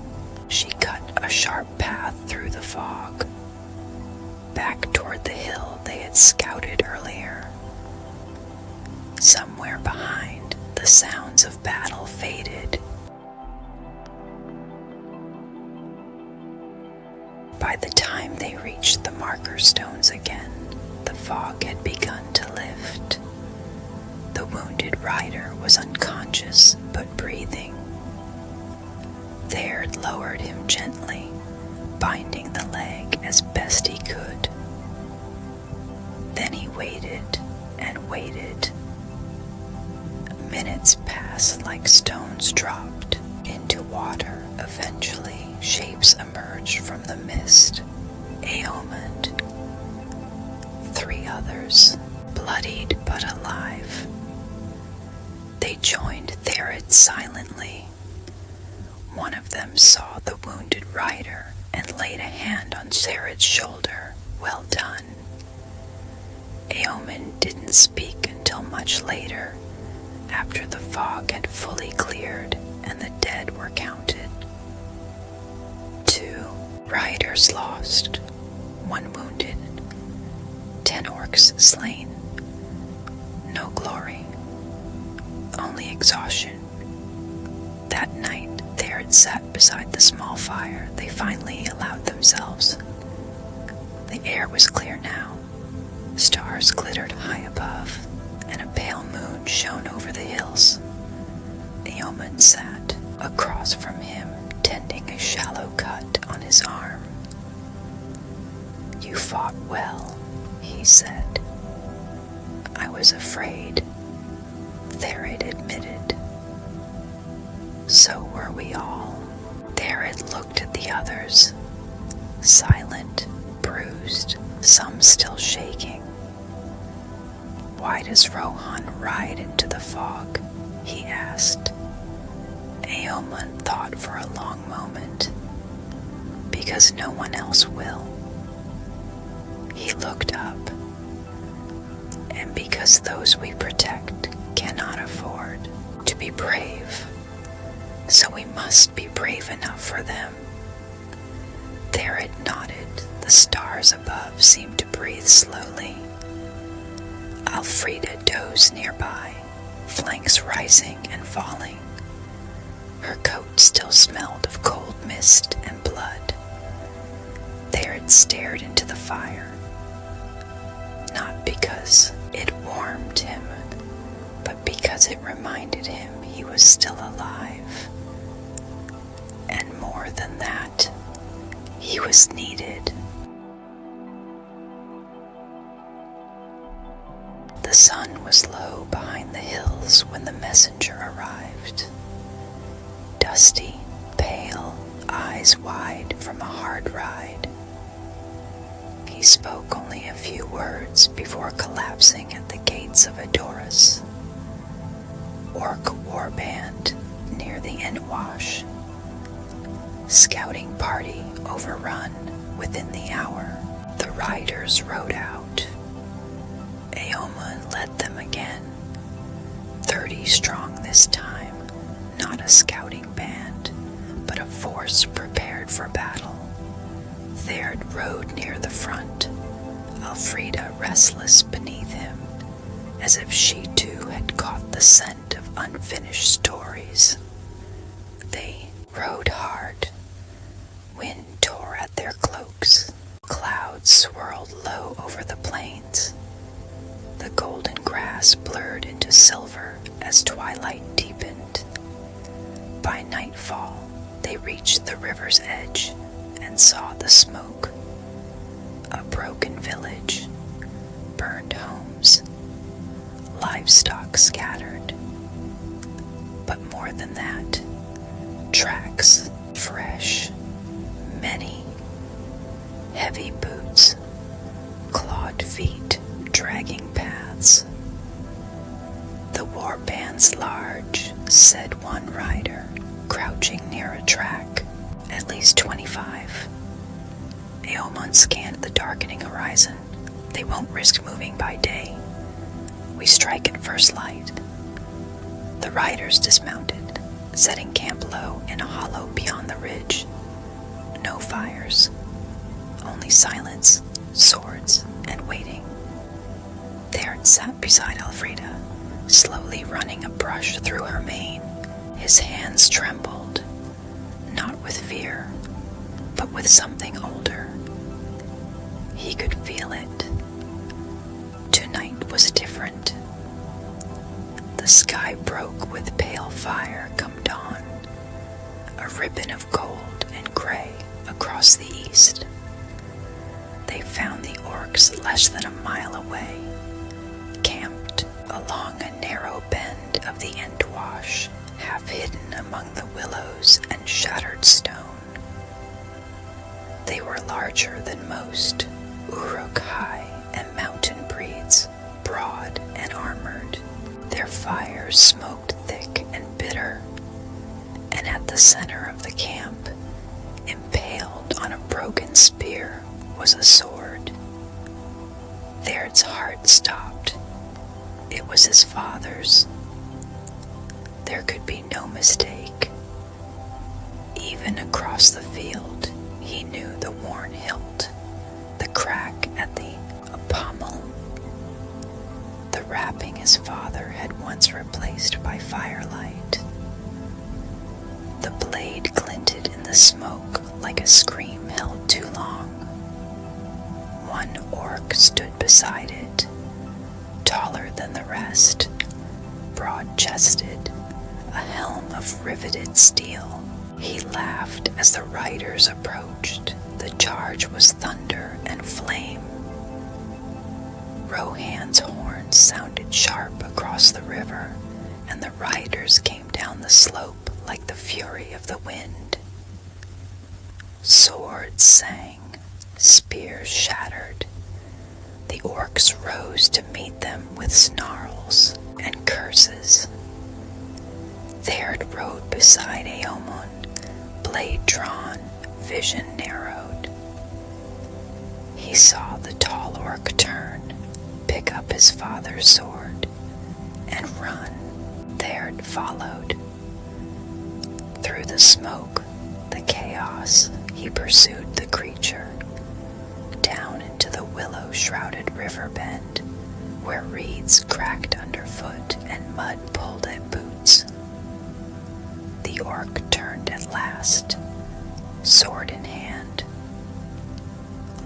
she cut a sharp path through the fog, back toward the hill they had scouted earlier. Somewhere behind, the sounds of battle faded. By the time they reached the marker stones again, the fog had begun to lift. The wounded rider was unconscious but breathing. Théred lowered him gently, binding the leg as best he could. Then he waited and waited. Minutes passed like stones dropped into water. Eventually, shapes emerged from the mist. Éowyn, 3 others, bloodied but alive. They joined Théred silently. One of them saw the wounded rider and laid a hand on Théred's shoulder. Well done. Éowyn didn't speak until much later, after the fog had fully cleared and the dead were counted. 2 riders lost, 1 wounded, 10 orcs slain. No glory, only exhaustion. That night, Théred sat beside the small fire they finally allowed themselves. The air was clear now. Stars glittered high above, and a pale moon shone over the hills. Éowyn sat across from him, tending a shallow cut on his arm. "You fought well," he said. "I was afraid," Théred admitted. "So were we all." Théred looked at the others, silent, bruised, some still shaking. "Why does Rohan ride into the fog?" he asked. Éowyn thought for a long moment. "Because no one else will." He looked up. "And because those we protect cannot afford to be brave. So we must be brave enough for them." Théred nodded. The stars above seemed to breathe slowly. Elfrida dozed nearby, flanks rising and falling. Her coat still smelled of cold mist and blood. Théred stared into the fire, not because it warmed him, but because it reminded him he was still alive. And more than that, he was needed. The sun was low behind the hills when the messenger arrived. Dusty, pale, eyes wide from a hard ride. He spoke only a few words before collapsing at the gates of Adoris. Orc warband near the Inwash. Scouting party overrun within the hour. The riders rode out. Éowyn led them again, 30 strong this time, not a scouting band, but a force prepared for battle. Théred rode near the front, Elfrida restless beneath him, as if she too had caught the scent of unfinished stories. They rode hard. Wind tore at their cloaks. Clouds swirled low over the plains. The golden grass blurred into silver as twilight deepened. By nightfall, they reached the river's edge and saw the smoke. A broken village, burned homes, livestock scattered. But more than that, tracks, fresh, many, heavy boots, clawed feet dragging paths. "The warband's large," said one rider, crouching near a track, "at least 25. Éowyn scanned the darkening horizon. "They won't risk moving by day. We strike at first light." The riders dismounted, setting camp low in a hollow beyond the ridge. no fires, only silence, swords, and waiting. Théred sat beside Elfrida, slowly running a brush through her mane. His hands trembled, not with fear, but with something older. He could feel it. Tonight was different. The sky broke with pale fire come dawn, a ribbon of gold and gray across the east. They found the orcs less than a mile away, camped along a narrow bend of the Entwash, half hidden among the willows and shattered stone. They were larger than most Uruk-hai and mountain breeds, broad and armored. Their fires smoked thick and bitter, and at the center of the camp, impaled on a broken spear, was a sword. Théred's heart stopped. It was his father's. There could be no mistake. Even across the field, he knew the worn hilt, the crack at the pommel, the wrapping his father had once replaced by firelight. The blade glinted in the smoke like a scream held too long. One orc stood beside it, taller than the rest, broad-chested, a helm of riveted steel. He laughed as the riders approached. The charge was thunder and flame. Rohan's horns sounded sharp across the river, and the riders came down the slope like the fury of the wind. Swords sang, spears shattered. The orcs rose to meet them with snarls and curses. Théred rode beside Éomun, blade drawn, vision narrowed. He saw the tall orc turn, pick up his father's sword, and run. Théred followed. Through the smoke, the chaos, he pursued the creature, down into the willow-shrouded river bend, where reeds cracked underfoot and mud pulled at boots. The orc turned at last, sword in hand,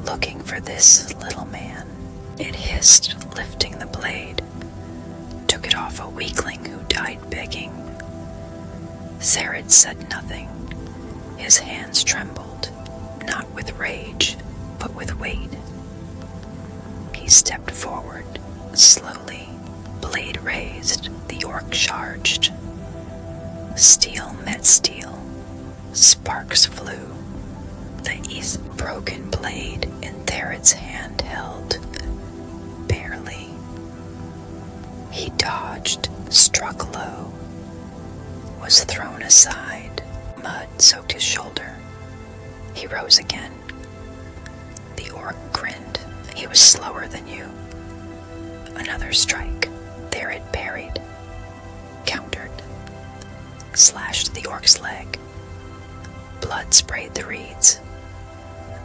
looking for this little man. It hissed, lifting the blade, took it off a weakling who died begging. Théred said nothing. His hands trembled, not with rage, but with weight. He stepped forward, slowly, blade raised. The orc charged. Steel met steel. Sparks flew. The broken blade in Théred's hand held, barely. He dodged, struck low, was thrown aside. Mud soaked his shoulder. He rose again. The orc grinned. He was slower than you. Another strike. Théred parried, countered, slashed the orc's leg. Blood sprayed the reeds.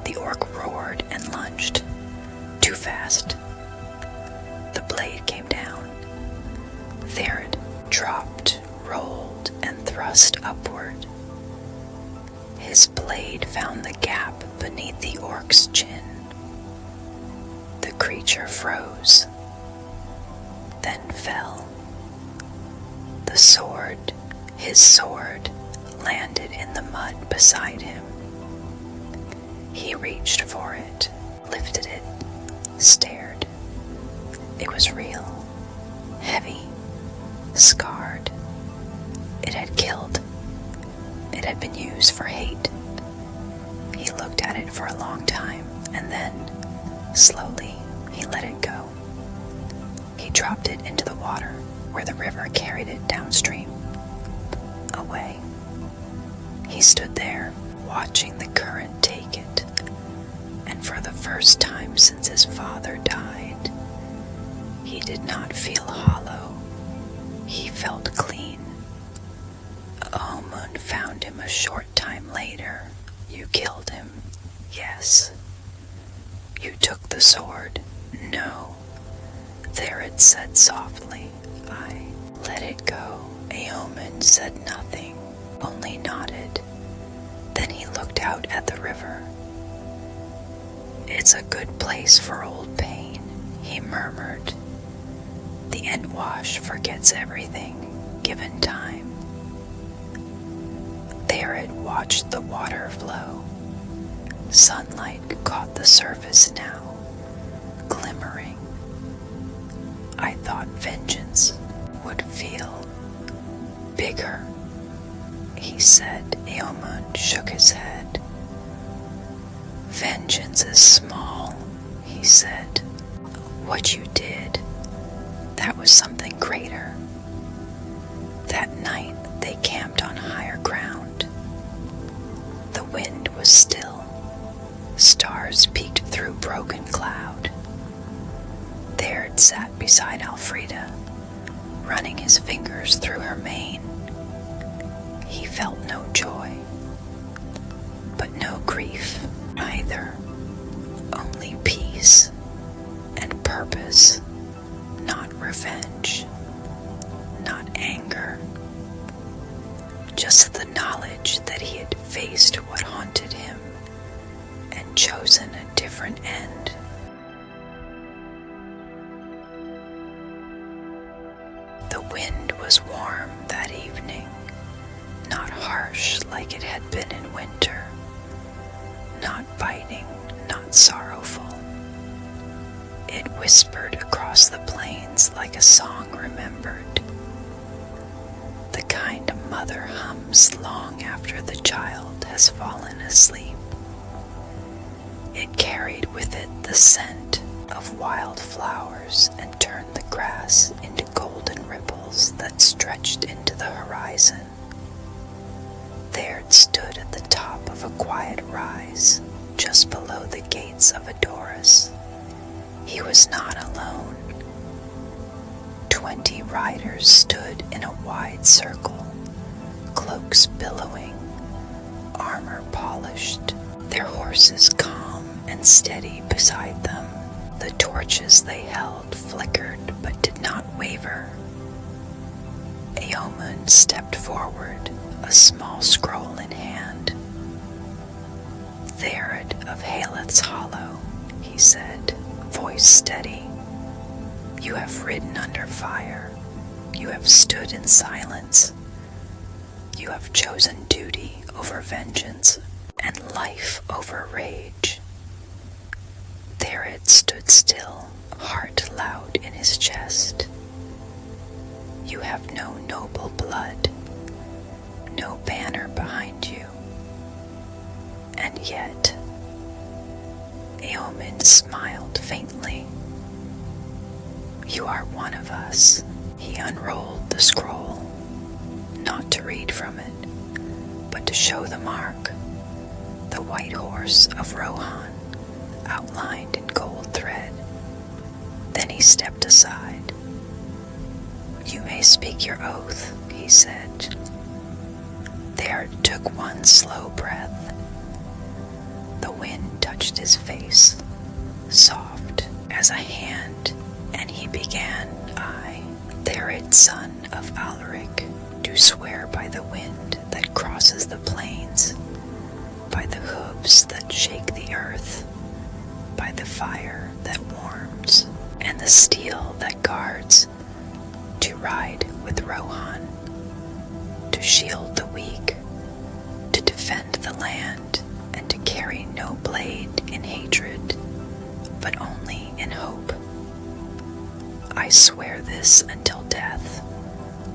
The orc roared and lunged. Too fast. The blade came down. Théred dropped, rolled, and thrust upward. His blade found the gap beneath the orc's chin. The creature froze, then fell. The sword, his sword, landed in the mud beside him. He reached for it, lifted it, stared. It was real, heavy, scarred. It had killed. It had been used for hate. He looked at it for a long time, and then, slowly, he let it go. He dropped it into the water, where the river carried it downstream, away. He stood there, watching the current take it, and for the first time since his father died, he did not feel hollow. He felt clean. Éomun found him a short time later, You killed him. Yes. You took the sword. No. Théred said softly. I let it go. Éomen said nothing, only nodded. Then he looked out at the river. It's a good place for old pain, he murmured. The Entwash forgets everything, given time. Théred watched the water flow. Sunlight caught the surface now, glimmering. I thought vengeance would feel bigger, he said. Éomen shook his head. Vengeance is small, he said. What you did, that was something greater. That night they camped on higher ground. The wind was still. Stars peeked through broken cloud. Théred sat beside Elfrida, running his fingers through her mane. He felt no joy, but no grief either, only peace and purpose, not revenge, not anger, just the knowledge that he had faced what haunted him and chosen a different end. The wind was warm that evening, not harsh like it had been in winter, not biting, not sorrowful. It whispered across the plains like a song remembered, the kind a mother hums long after the child has fallen asleep. It carried with it the scent of wild flowers and turned the grass into golden ripples that stretched into the horizon. Théred stood at the top of a quiet rise, just below the gates of Adoris. He was not alone. 20 riders stood in a wide circle, cloaks billowing, armor polished, their horses calm and steady beside them. The torches they held flickered but did not waver. Éomen stepped forward, a small scroll in hand. Théred of Haleth's Hollow, he said, voice steady. You have ridden under fire. You have stood in silence. You have chosen duty over vengeance and life over rage. Théred stood still, heart loud in his chest. You have no noble blood, no banner behind you. And yet, Éomen smiled faintly. You are one of us. He unrolled the scroll, not to read from it, but to show the mark, the white horse of Rohan, outlined in gold thread. Then he stepped aside. You may speak your oath, he said. Théred took one slow breath. The wind touched his face, soft as a hand, and he began, I, Théred, son of Alaric, do swear by the wind that crosses the plains, by the hooves that shake the earth, by the fire that warms, and the steel that guards, to ride with Rohan, to shield the weak, to defend the land, and to carry no blade in hatred, but only in hope. I swear this until death,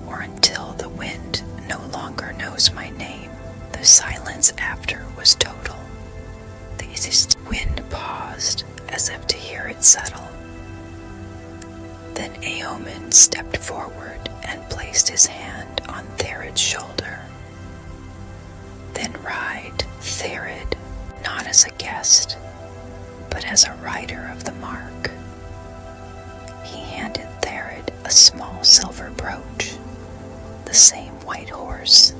or until the wind no longer knows my name. The silence after was total. The wind paused as if to hear it settle. Then Éomen stepped forward and placed his hand on Théred's shoulder. Then ride, Théred, not as a guest, but as a rider of the mark. He handed Théred a small silver brooch, the same white horse,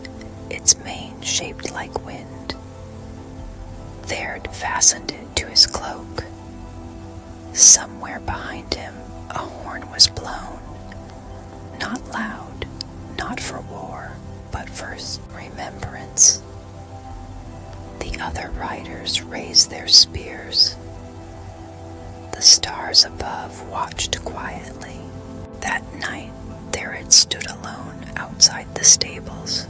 its mane shaped like wind. Théred fastened it to his cloak. Somewhere behind him, a horn was blown. Not loud, not for war, but for remembrance. The other riders raised their spears. The stars above watched quietly. That night, Théred stood alone outside the stables.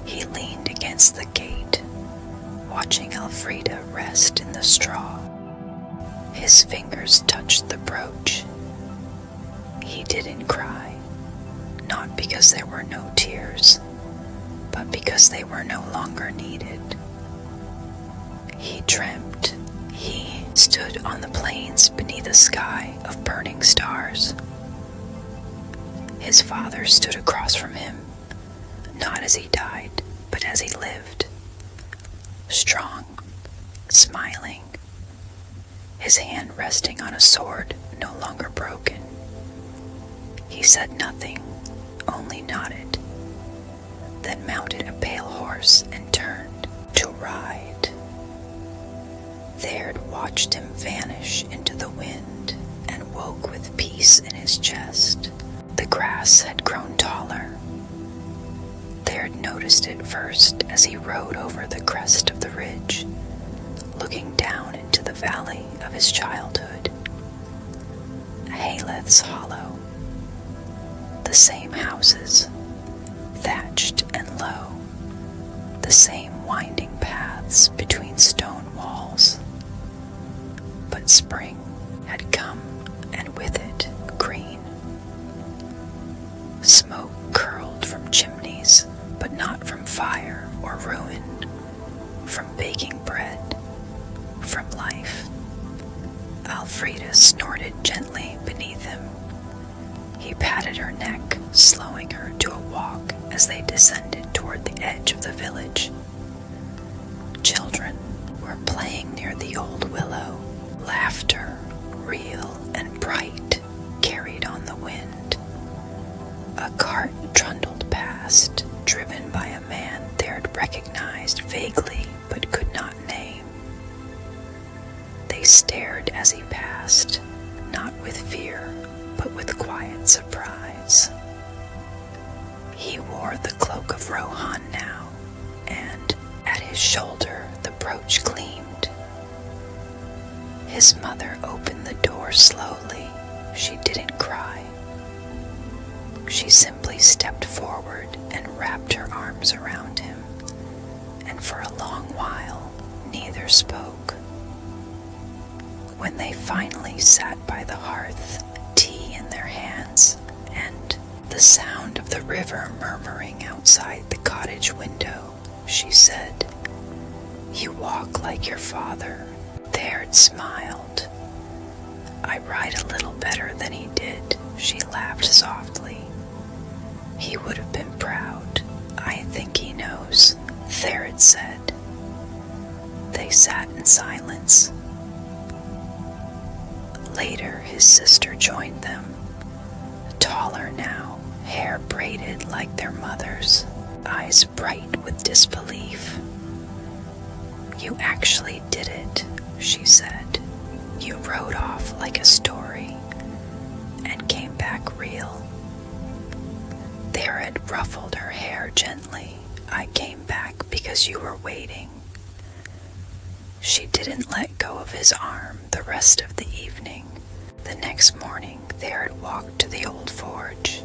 He leaned against the gate, watching Elfrida rest in the straw. His fingers touched the brooch. He didn't cry, not because there were no tears, but because they were no longer needed. He dreamt. He stood on the plains beneath a sky of burning stars. His father stood across from him, not as he died, but as he lived. Strong, smiling, his hand resting on a sword no longer broken. He said nothing, only nodded, then mounted a pale horse and turned to ride. Théred watched him vanish into the wind and woke with peace in his chest. The grass had grown taller. Théred noticed it first as he rode over the crest of the ridge, looking down into the valley of his childhood. Haleth's Hollow. The same houses, thatched and low, the same winding paths between stone walls. But spring had come, and with it, green. Smoke curled from chimneys, but not from fire or ruin, from baking bread, from life. Elfrida snorted gently beneath him. He patted her neck, slowing her to a walk as they descended toward the edge of the village. Children were playing near the old willow. Laughter, real and bright, carried on the wind. A cart trundled past, driven by a man Théred recognized vaguely but could not name. They stared as he passed, not with fear, but with quiet surprise. He wore the cloak of Rohan now, and at his shoulder the brooch gleamed. His mother opened the door slowly. She didn't cry. She simply stepped forward and wrapped her arms around him, and for a long while neither spoke. When they finally sat by the hearth, tea in their hands, and the sound of the river murmuring outside the cottage window, she said, "You walk like your father." Théred smiled. "I ride a little better than he did," she laughed softly. "He would have been proud. I think he knows," Théred said. They sat in silence. Later, his sister joined them, taller now, hair braided like their mother's, eyes bright with disbelief. "You actually did it," she said. "You rode off like a story and came back real." Théred ruffled her hair gently. "I came back because you were waiting." She didn't let go of his arm the rest of the evening. The next morning, Théred walked to the old forge.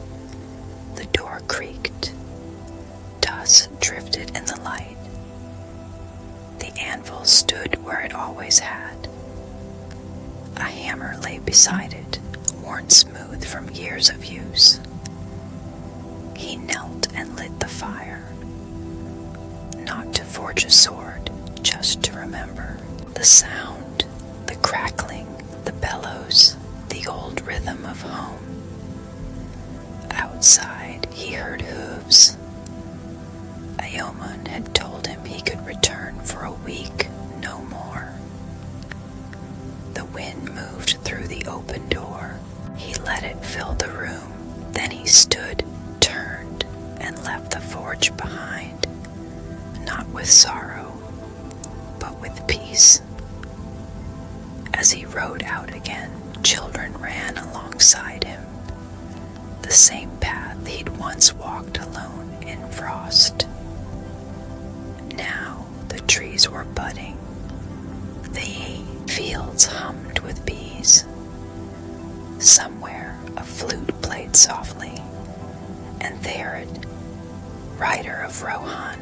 The door creaked. Dust drifted in the light. The anvil stood where it always had. A hammer lay beside it, worn smooth from years of use. He knelt and lit the fire, not to forge a sword, just to remember. The sound, the crackling, the bellows, the old rhythm of home. Outside, he heard hooves. Éomer had told him he could return for a week, no more. The wind moved through the open door. He let it fill the room. Then he stood, turned, and left the forge behind, not with sorrow, with peace. As he rode out again, children ran alongside him, the same path he'd once walked alone in frost. Now the trees were budding, the fields hummed with bees. Somewhere a flute played softly, and Théred, rider of Rohan,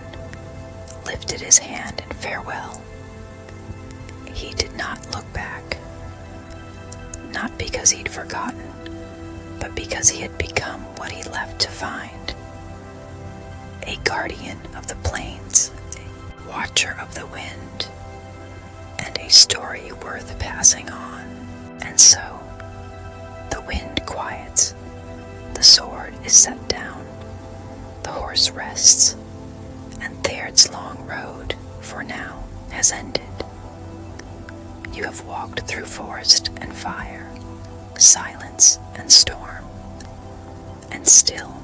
lifted his hand in farewell. He did not look back, not because he'd forgotten, but because he had become what he left to find: a guardian of the plains, a watcher of the wind, and a story worth passing on. And so, the wind quiets, the sword is set down, the horse rests, and Théred's long road, for now, has ended. You have walked through forest and fire, silence and storm, and still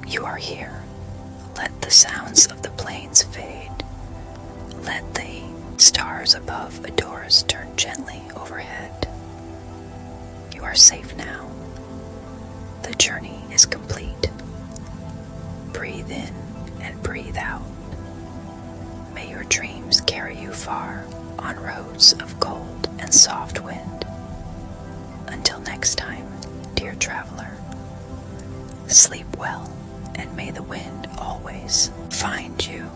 you are here. Let the sounds of the plains fade. Let the stars above Adoras turn gently overhead. You are safe now. The journey is complete. Breathe in and breathe out. May your dreams carry you far on roads of gold and soft wind. Until next time, dear traveler, sleep well, and may the wind always find you.